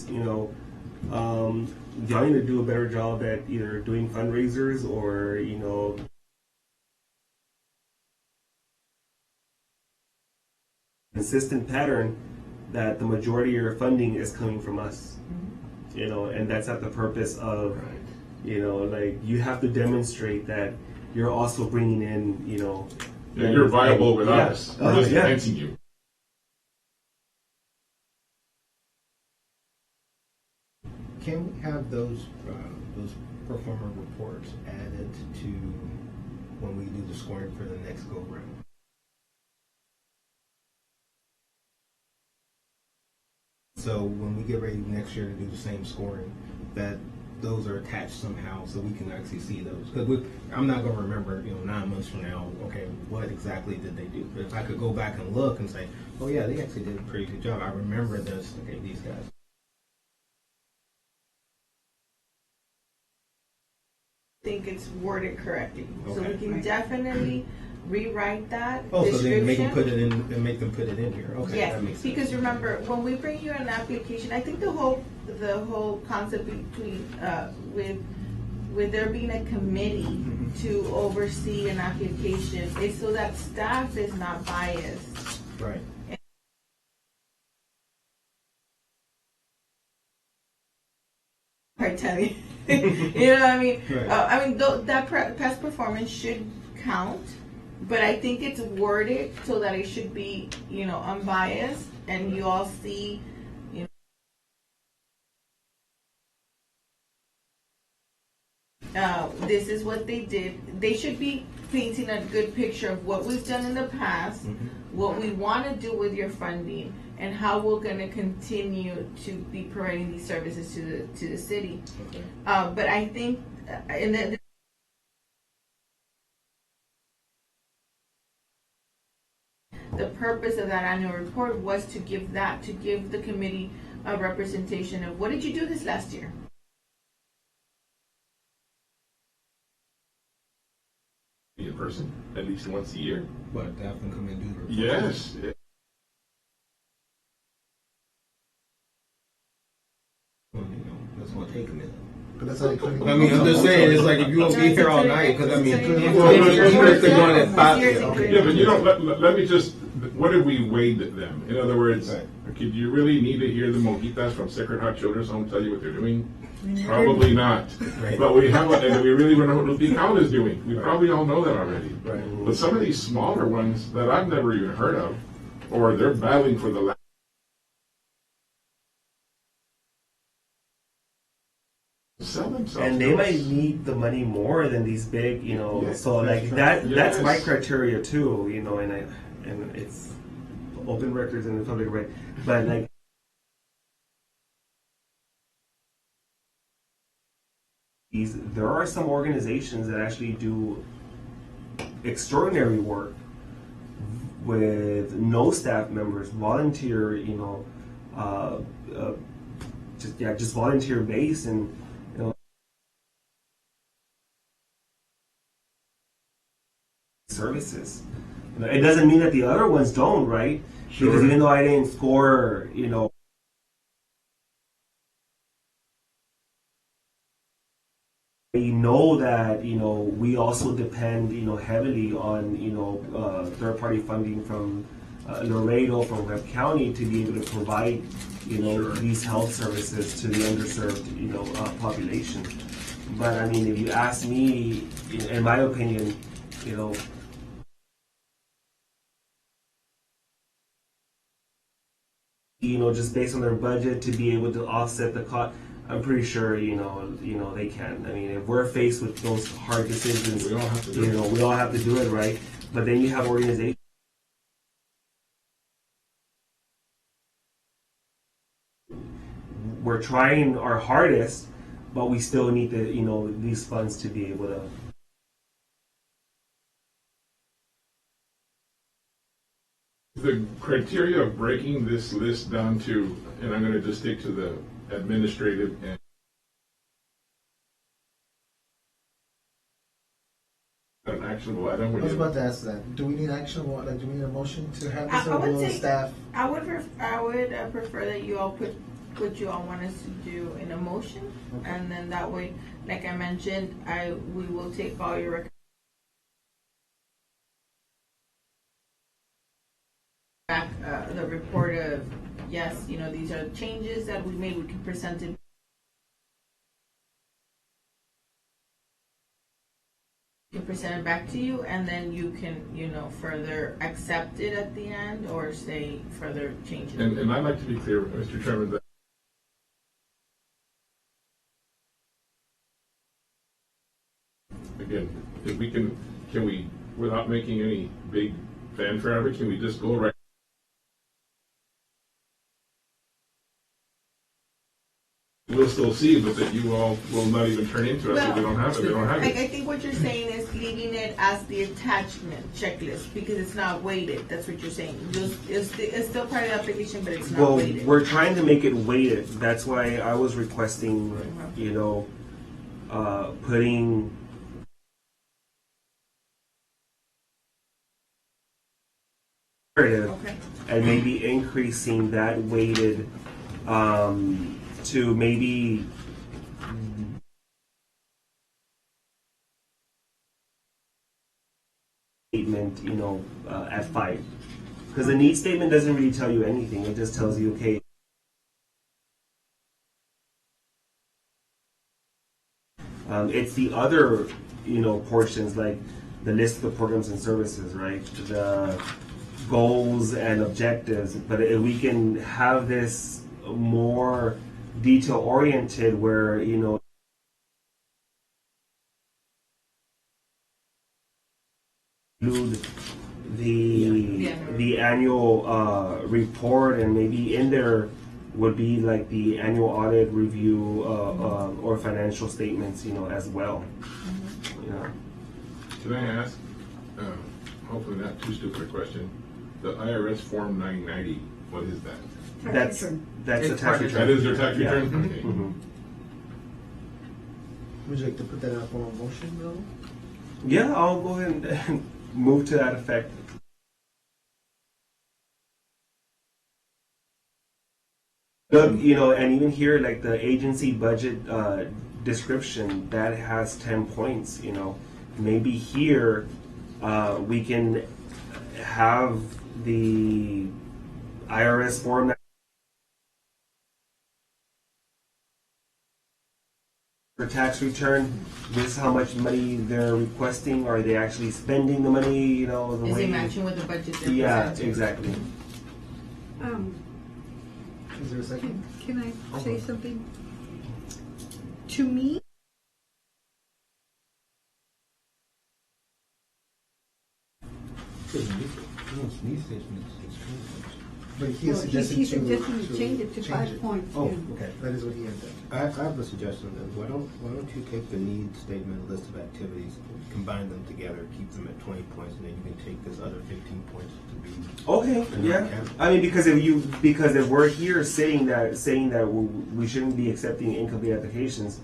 You know, y'all need to do a better job at either doing fundraisers or, you know, consistent pattern that the majority of your funding is coming from us. You know, and that's not the purpose of, you know, like you have to demonstrate that you're also bringing in, you know, Yeah, you're viable with yeah. us. We're just Yeah. enhancing you. Can we have those pro forma reports added to when we do the scoring for the next go round? So when we get ready next year to do the same scoring, that those are attached somehow so we can actually see those. Because I'm not going to remember, 9 months from now, okay, what exactly did they do? But if I could go back and look and say, oh yeah, they actually did a pretty good job. I remember this, okay, these guys. I think it's worded correctly, so Okay. we can definitely rewrite that Oh, so description. then make them put it in and make them put it in here. Okay, Yes, that makes sense. because remember, when we bring you an application, I think the whole concept between, with there being a committee to oversee an application is so that staff is not biased. Right. I tell you, you know what I mean? Right. That past performance should count, but I think it's worded so that it should be, unbiased, and you all see, this is what they did. They should be painting a good picture of what we've done in the past, what we want to do with your funding, and how we're going to continue to be providing these services to the city. Okay. But I think, the purpose of that annual report was to give the committee a representation of what did you do this last year. In person, at least once a year. But have them come and do the report. Yes. Well, that's going to take a minute. But that's how you clean. I mean, I'm just saying, it's like if you won't be here all night, because I mean, Well, if they're going at 5 Okay. Yeah, but let me just, what if we weighed them? In other words, Right. okay, do you really need to hear the Mojitas from Sacred Heart Children's Home tell you what they're doing? Probably not. Right. But we have, and we really want to know what Lupin County is doing. We probably all know that already. Right. But some of these smaller ones that I've never even heard of, or they're battling for the land. Sell themselves. And they to might us. need the money more than these big, Yes, so like that's that right. that's my Yes. criteria too, and it's open records and the public right. But like there are some organizations that actually do extraordinary work with no staff members, volunteer, just volunteer base and services. It doesn't mean that the other ones don't, right? Sure. Because even though I didn't score, we know that we also depend heavily on third-party funding from Laredo, from Webb County to be able to provide these health services to the underserved population. But I mean, if you ask me, in my opinion, just based on their budget to be able to offset the cost, I'm pretty sure they can. I mean, if we're faced with those hard decisions, We all have to do it. we all have to do it, right? But then you have organizations. We're trying our hardest, but we still need these funds to be able to The criteria of breaking this list down to, and I'm gonna just stick to the administrative and an actionable item. I was about to ask that. Do we need action, like, do we need a motion to have this, I or would will the say- staff? I would prefer that you all put what you all want us to do in a motion, Okay. and then that way, like I mentioned, we will take all your back, the report of, yes, you know, these are changes that we made, we can present it. You can present it back to you, and then you can, you know, further accept it at the end, or say further change it. And I'd like to be clear, Mr. Chairman, that again, if we can we, without making any big fanfare of it, can we just go right? We'll still see, but that you all will not even turn into us if we don't have it. They don't have it. I think what you're saying is leaving it as the attachment checklist, because it's not weighted. That's what you're saying. It's still part of the application, but it's not Well, weighted. we're trying to make it weighted. That's why I was requesting, you know, putting Okay. and maybe increasing that weighted to maybe statement, you know, at 5. Because the need statement doesn't really tell you anything. It just tells you, okay, it's the other, you know, portions like the list of the programs and services, right? The goals and objectives. But if we can have this more detail oriented, where, you know, include the annual report, and maybe in there would be like the annual audit review or financial statements, you know, as well. You know. Can I ask, hopefully not too stupid a question, the IRS Form 990, what is that? That's return. a It's tax part of return. That is their tax Yeah. return? Okay. Mhm. Would you like to put that up for a motion, though? Yeah, I'll go ahead and move to that effect. Look, you know, and even here, like the agency budget description, that has 10 points, you know. Maybe here we can have the IRS form for tax return. This is how much money they're requesting. Are they actually spending the money, you know, the Is way? it matching with the budget they're Yeah, presenting? exactly. Is there a second? Can I say something? To me, But he well, suggested he's to suggesting to change it to 5 it. points. Oh, yeah. okay, that is what he had done. I have a suggestion then. Why don't you take the need statement, list of activities, combine them together, keep them at 20 points, and then you can take this other 15 points to be. Okay, yeah. I mean, because if we're here saying that we shouldn't be accepting incomplete applications,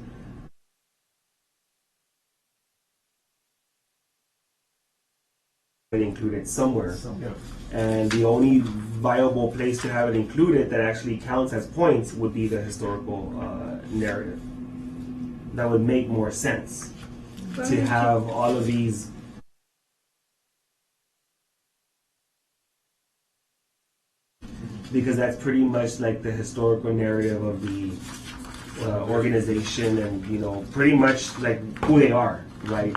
it included somewhere. Some- And the only viable place to have it included that actually counts as points would be the historical narrative. That would make more sense to have all of these. Because that's pretty much like the historical narrative of the organization, and, you know, pretty much like who they are, right?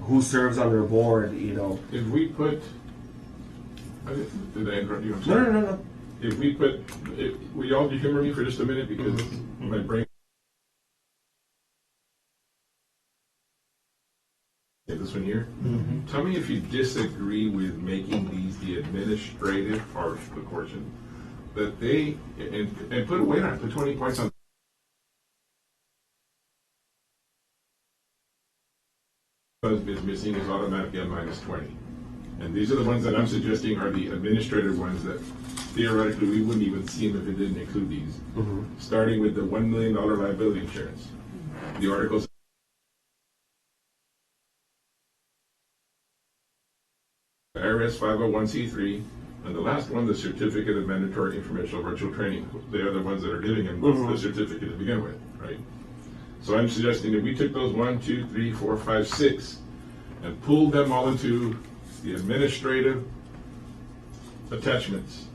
Who serves on their board, you know. If we put, did I interrupt you? I'm No, sorry. no. If we put, will y'all humor me for just a minute, because my brain. Okay, this one here. Tell me if you disagree with making these the administrative part of the portion, that they, and put a weight on it, put 20 points on. Is missing is automatically a -20. And these are the ones that I'm suggesting are the administrative ones that theoretically we wouldn't even see them if it didn't include these. Starting with the $1 million liability insurance. The articles. IRS 501c3, and the last one, the certificate of mandatory informational virtual training. They are the ones that are giving him the certificate to begin with, right? So I'm suggesting that we took those 1, 2, 3, 4, 5, 6, and pulled them all into the administrative attachments.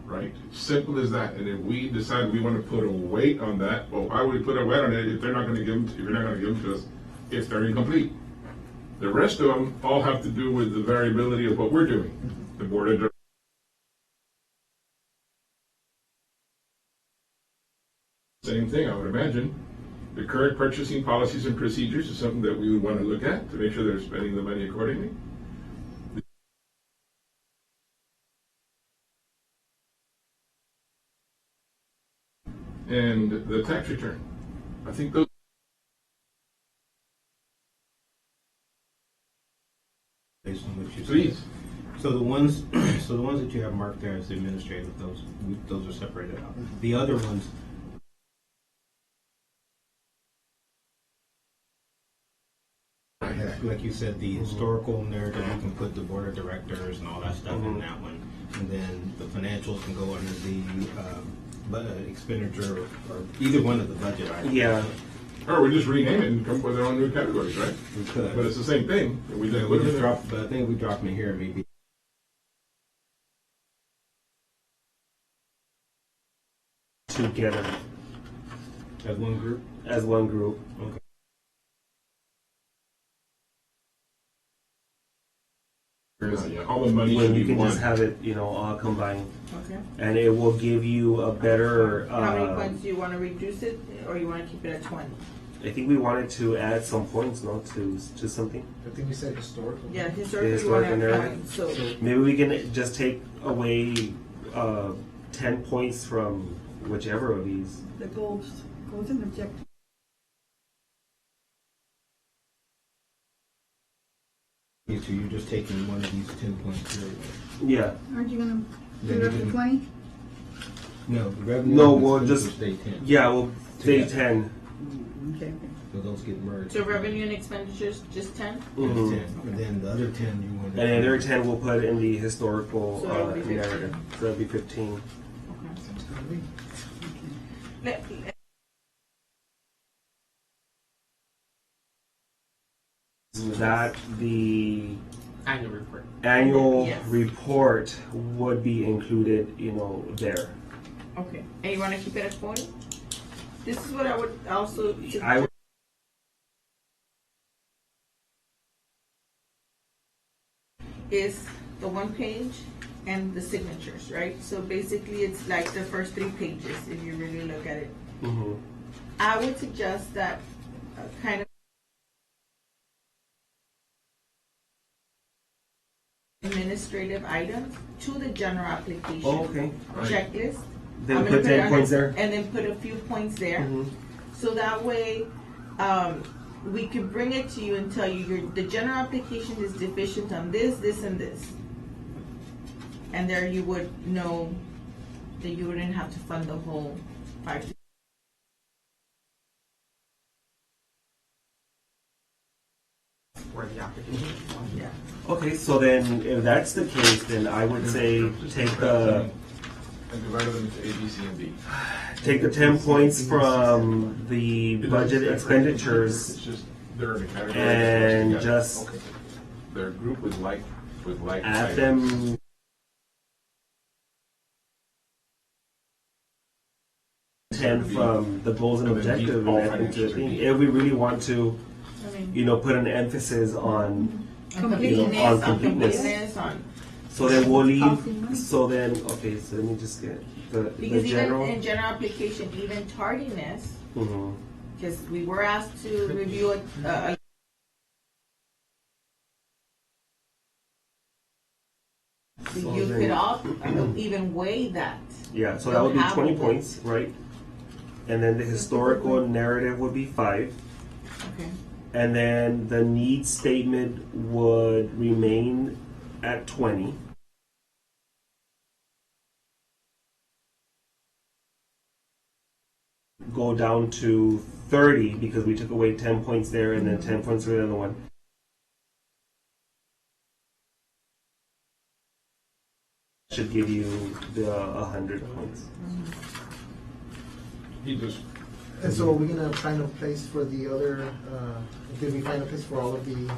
Right? Simple as that. And if we decide we want to put a weight on that, well, why would we put a weight on it if they're not going to give them? If you're not going to give them to us, if they're incomplete? The rest of them all have to do with the variability of what we're doing. The board of directors. Same thing, I would imagine. The current purchasing policies and procedures is something that we would want to look at to make sure they're spending the money accordingly. And the tax return. I think those. Based on what you Please. said. So the ones that you have marked there as administrative, those are separated out. The other ones. Like you said, the historical narrative, you can put the board of directors and all that stuff in that one. And then the financials can go under the expenditure or either one of the budget items. Yeah. Or we just rename it and come up with our own new categories, right? We could. But it's the same thing. We Yeah, just we put it just in. dropped, but I think we dropped them here maybe. Together As one group? as one group. Okay. Yeah, all the money When should you be can one. just have it, all combined, Okay. and it will give you a better. How many points do you want to reduce it, or you want to keep it at 20? I think we wanted to add some points, no, to something. I think we said historical. Yeah, historically you Historic want to have narrative. points, so. Maybe we can just take away 10 points from whichever of these. The goals and objectives. So you're just taking one of these 10 points here. Yeah. Aren't you gonna Then do it you up to can- 20? No, the revenue. No, and we'll expenses just- stay 10. Yeah, we'll say Together. 10. Okay. So those get merged. So revenue and expenditures, just 10? It's Mhm. 10. And then the other 10 you want. And the other 10 we'll put in the historical So that'll be 15. narrative. So that'll be 15. Sounds good to me. Let- That the Annual report. annual Yes. report would be included, there. Okay, and you want to keep it at 40? This is what I would also. I would- Is the one page and the signatures, right? So basically, it's like the first 3 pages if you really look at it. Mhm. I would suggest that kind of administrative items to the general application Oh, okay. checklist. Then I'm gonna put it 10 under- points there. And then put a few points there. Mhm. So that way, we could bring it to you and tell you the general application is deficient on this, this, and this. And there you would know that you wouldn't have to fund the whole 5. For the application. Yeah. Okay, so then if that's the case, then I would say take the And divided them into A, B, C, and D. take the 10 points from the It's budget expenditures just, they're in a category. and Yeah. just Okay. They're grouped with like add items. them. Ten from the goals and And then objective, all and add them to the financials are thing. D. If we really want to, I mean, put an emphasis on, completeness, on on completeness. completeness, on. so then we'll Costing money. leave. So then, okay, so let me just get the Because even general. in general application, even tardiness, Mhm. because we were asked to review a So you then- could all even weigh that. Yeah, so that would be Have 20 a- points, right? and then the historical narrative would be 5, Okay. and then the needs statement would remain at 20. Go down to 30 because we took away 10 points there and then 10 points for the other one. Should give you the 100 points. He just, And so are we gonna find a place for the other, did we find a place for all of the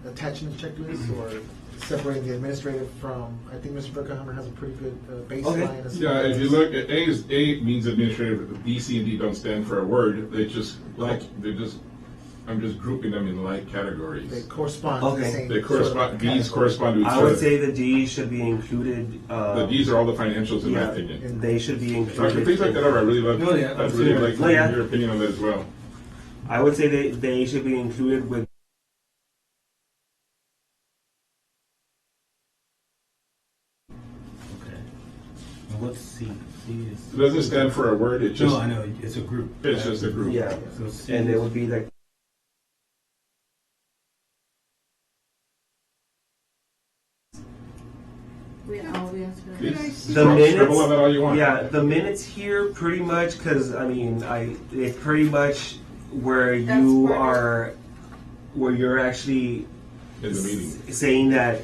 attachment checklists or separating the administrative from, I think Mr. Bruckheimer has a pretty good baseline. as yeah, far if you as- look at A means administrative, B, C, and D don't stand for a word. They just, I'm just grouping them in like They categories. correspond to the Okay. same. They correspond, sort of Ds correspond to each I other. would say the D should be included. The Ds are all the financials in my Yeah, opinion. they should be Doctor, please look included. that over. I really love, No, yeah, I'd really absolutely. like No, yeah. your opinion on that as well. I would say they should be included with. Okay. And what's C? C is. It doesn't stand for a word, it just, No, I know, it's a group. it's just a group. Yeah, So C and it is- would be like. We asked for that. Could I Please, see- The scribble minutes, on that all you want. yeah, the minutes here pretty much because I mean, it's pretty much where That's you part of- are, where you're actually In the meeting. saying that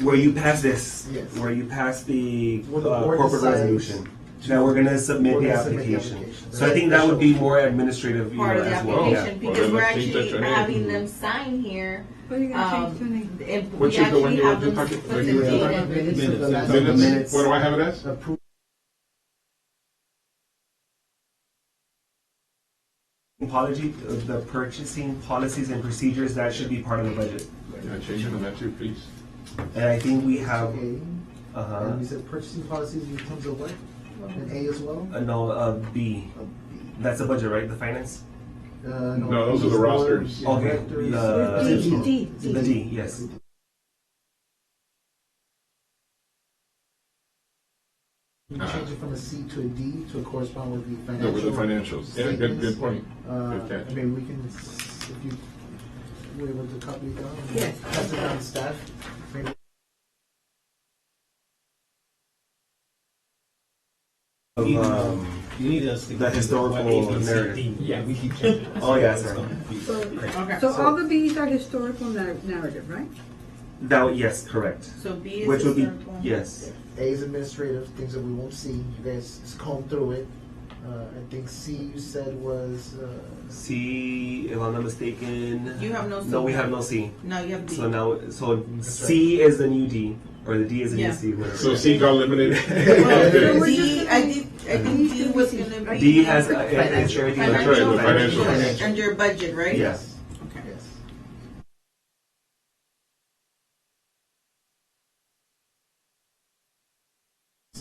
where you pass this, Yes. where you pass the Where the board corporate decides resolution, that we're gonna submit we're the gonna submit the application. application. So I think that would be more administrative, Part of the as well. Yeah. application, Well, because then we're let's change that actually to A. having them sign here. What are you gonna change to an A? And Which we is the one actually you have want to them talk- put are the you- date Minutes in. of the Minutes. last The Minutes, minutes. what do I have it as? Approve. Apology, the purchasing policies and procedures, that should be part of the budget. Yeah, change it on that too, please. And I think we have, A, uh-huh, and you said purchasing policies in terms of what? An A as well? no, B. A B. That's the budget, right? The finance? No, those are the These rosters. board, Okay. directors. D, The D, yes. You can change it from a C to a D to correspond with the No, financial. with the financials. Yeah, good point. Good catch. I mean, we can, if you were able to copy it down. Yes. Pass it down to staff. Maybe You need us to. The historical what A, B, C, narrative. D. Yeah, we keep changing. Oh, yeah, It's sorry. gonna be crazy. Okay. So all the Bs are historical narrative, right? Yes, correct. So B is Which would be, historical. yes. A is administrative, things that we won't see. You guys just comb through it. I think C you said was, C, if I'm not mistaken. You have no C. No, we have no C. No, you have D. So now, C is the new D, or the D is the Yeah. new C. whatever. So C got eliminated? Well, Okay. we're D, just I gonna- think D was gonna be. D has, it's Financial. everything. That's right, the Financial, financial. and your budget, right? Yes. Okay. yes.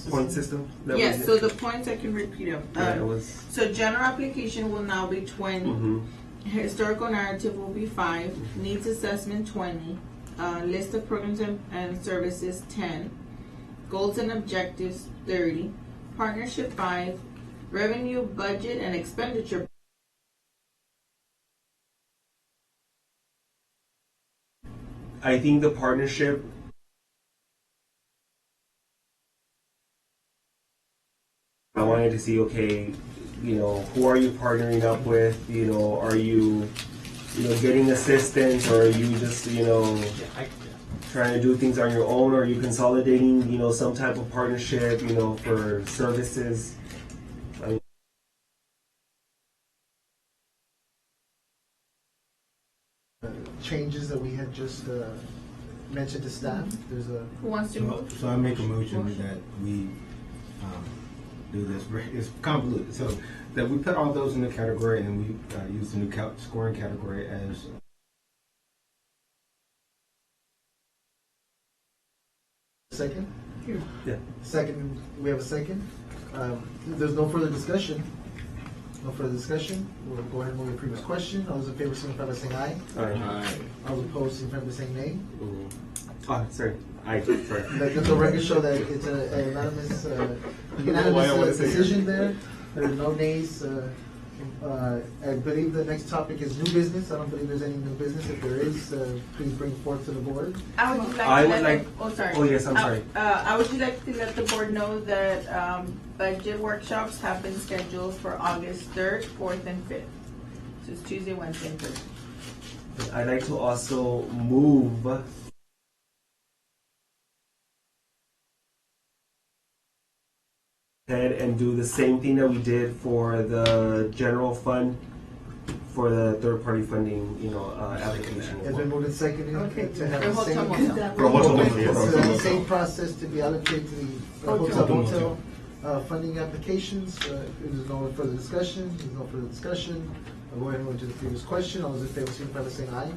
Point system? That Yes, was so it. the points I can repeat them. Yeah, it was. So general application will now be 20. Mhm. Historical narrative will be 5. Needs assessment 20. List of programs and services 10. Goals and objectives 30. Partnership 5. Revenue, budget, and expenditure. I think the partnership. I wanted to see, okay, who are you partnering up with? Are you, getting assistance, or are you just, trying to do things on your own, or are you consolidating, some type of partnership, for services? Changes that we had just mentioned to staff. There's a, Who wants to So move? so I make a motion that we do this, it's convoluted, so that we put all those in the category and we use the new scoring category as second? Yeah. Second, we have a second. There's no further discussion. No further discussion. We'll go ahead and move to the previous question. All those in favor signify by saying aye. Aye. All those opposed signify by saying nay. Oh, sorry. Sorry. Let the record show that it's an unanimous Why I wanna say decision there. There are no nays. I believe the next topic is new business. I don't believe there's any new business. If there is, please bring forth to the board. I would like I to would let like- the, oh, sorry. oh, yes, I'm sorry. I would like to let the board know that, budget workshops have been scheduled for August 3rd, 4th, and 5th. So it's Tuesday, Wednesday, and Thursday. I'd like to also move ahead and do the same thing that we did for the general fund for the third-party funding, application. It's been moved and seconded Okay. to have For the hotel same. motel. For hotel motel, yes. It's the same process to be allocated to the Hotel hotel funding applications. If there's no further discussion, I'll go ahead and move to the previous question. All those in favor, signify by saying aye.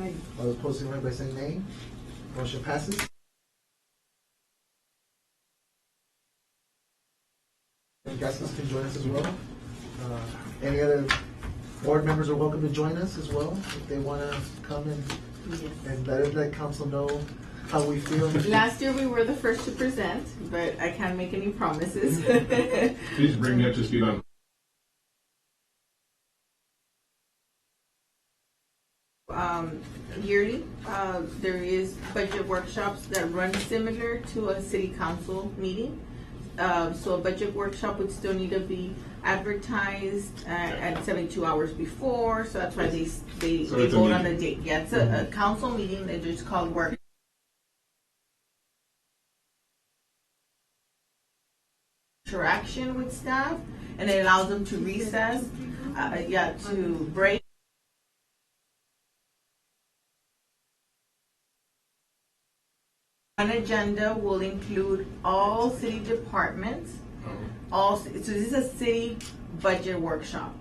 Aye. All those opposed, signify by saying nay. Motion passes. And guests can join us as well. Any other board members are welcome to join us as well if they want to come and let council know how we feel. Last year, we were the first to present, but I can't make any promises. Please bring me up to speed on. Yearly, there is budget workshops that run similar to a city council meeting. So a budget workshop would still need to be advertised at 72 hours before, so that's why they So it's a vote on the meeting. date. Yeah, it's a council meeting, they're just called work. Interaction with staff, and it allows them to recess, to break. One agenda will include all city departments, so this is a city budget workshop.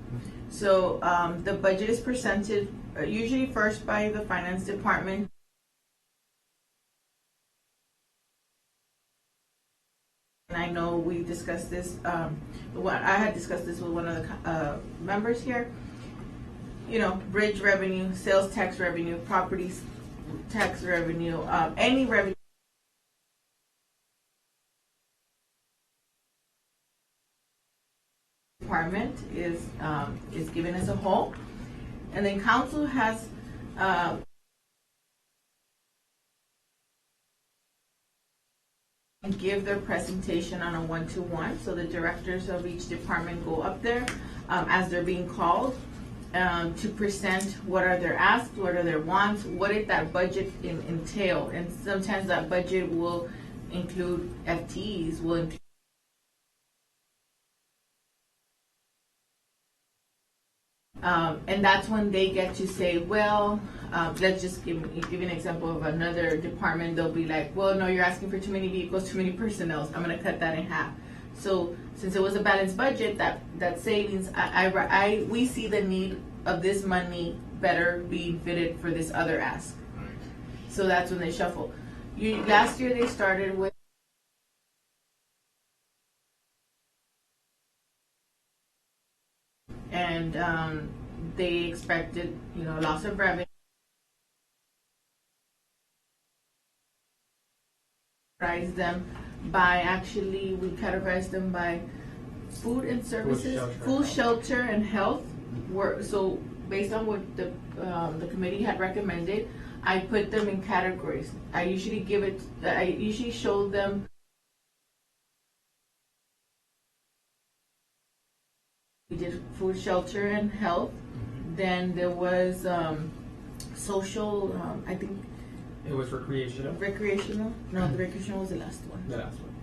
So, the budget is presented usually first by the finance department. And I know we discussed this, I had discussed this with one of the members here. Bridge revenue, sales tax revenue, properties tax revenue, any revenue. Department is given as a whole, and then council has give their presentation on a one-to-one. So the directors of each department go up there as they're being called to present what are their asks, what are their wants, what did that budget entail, and sometimes that budget will include FTEs, will include and that's when they get to say, well, let's just give an example of another department. They'll be like, well, no, you're asking for too many vehicles, too many personnel. I'm going to cut that in half. So since it was a balanced budget, that savings, we see the need of this money better being fitted for this other ask. So that's when they shuffle. Last year they started with and they expected, loss of revenue. Them by we categorize them by food and services, food, shelter, and health. So based on what the committee had recommended, I put them in categories. I usually show them. We did food, shelter, and health. Then there was social, I think. It was recreational. Recreational? No, the recreational was the last one. The last one.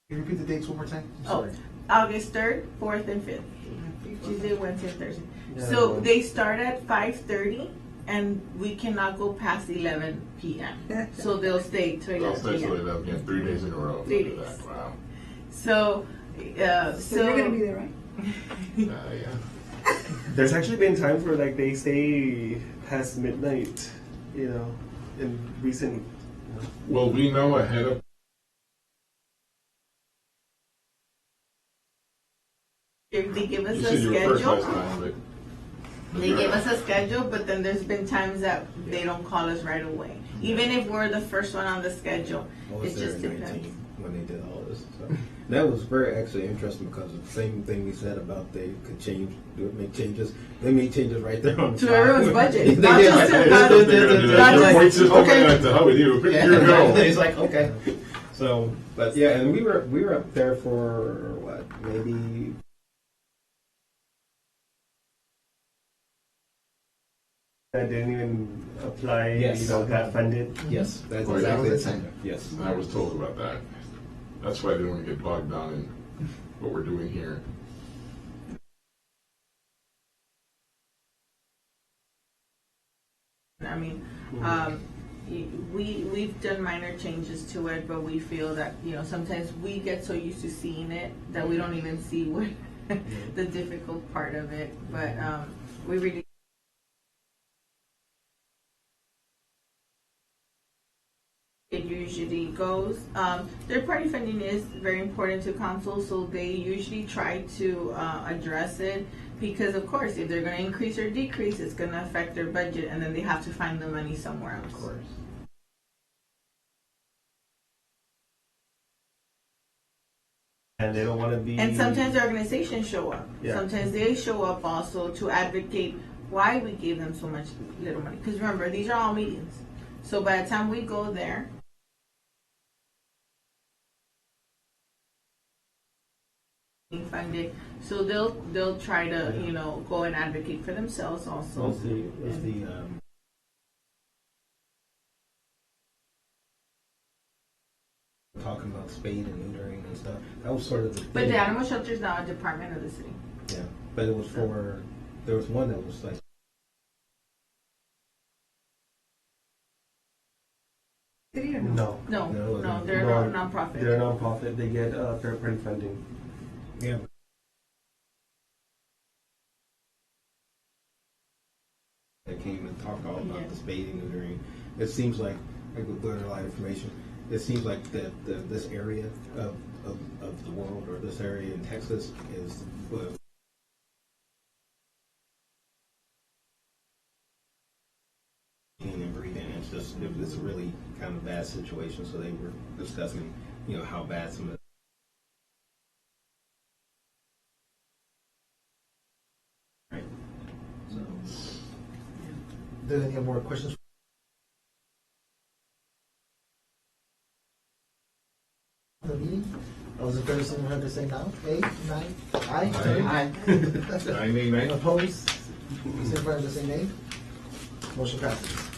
Can you repeat the dates one more time? I'm sorry. August 3rd, 4th, and 5th. Tuesday, Wednesday, Thursday. Yeah, So well. they start at 5:30, and we cannot go past 11 p.m. So they'll stay till 11 p.m. 3 days in a row. 3 Look at days. that. Wow. So, So you're gonna be there, right? Yeah. There's actually been times where they stay past midnight, in recent. Well, we know ahead of. if they give us You a said you were first schedule, last time, but They give us a schedule, but then there's been times that they don't call us right away. Even if we're the first one on the schedule, I was it there just in depends. 19 when they did all this. So that was very actually interesting because the same thing we said about they could make changes. They made changes right there on the To spot. everyone's budget, They not did. just to- They not- did. They're gonna do Not that. Your just- point system, okay. and to hell with you. Yeah. Here we go. He's like, okay. So, but yeah, and we were up there for what, maybe That didn't even apply, Yes. got funded. yes, that's Oh, yeah. exactly That the was same. it. Yes. I was told about that. That's why I didn't want to get bogged down in what we're doing here. I mean, we've done minor changes to it, but we feel that, sometimes we get so used to seeing it that we don't even see what the difficult part of it, but, we really. It usually goes. Third-party funding is very important to council, so they usually try to address it because, of course, if they're going to increase or decrease, it's going to affect their budget, and then they have to find the money somewhere else. Of course. And they don't want to be. And sometimes the organizations show up. Yeah. Sometimes they show up also to advocate why we gave them so much little money. Because remember, these are all meetings. So by the time we go there, funded, so they'll try to go and advocate for themselves also. Was the talking about spade and neutering and stuff? That was sort of the. But thing. the animal shelter is now a department of the city. Yeah, but it was for. There was one that was like. City or no? No, No, they're No, a nonprofit. they're a nonprofit. They get third-party funding. Yeah. That came and talked all about Yeah. the spade and neutering. It seems like I could learn a lot of information. It seems like this area of the world or this area in Texas is. And breathing. It's a really kind of bad situation. So they were discussing, how bad some of right. So, Do any more questions? The meeting? All those in favor, signify by saying now. 8, 9, aye. Aye. Aye. Nine, nine, nine. Opposed? Signify by saying nay. Motion passes.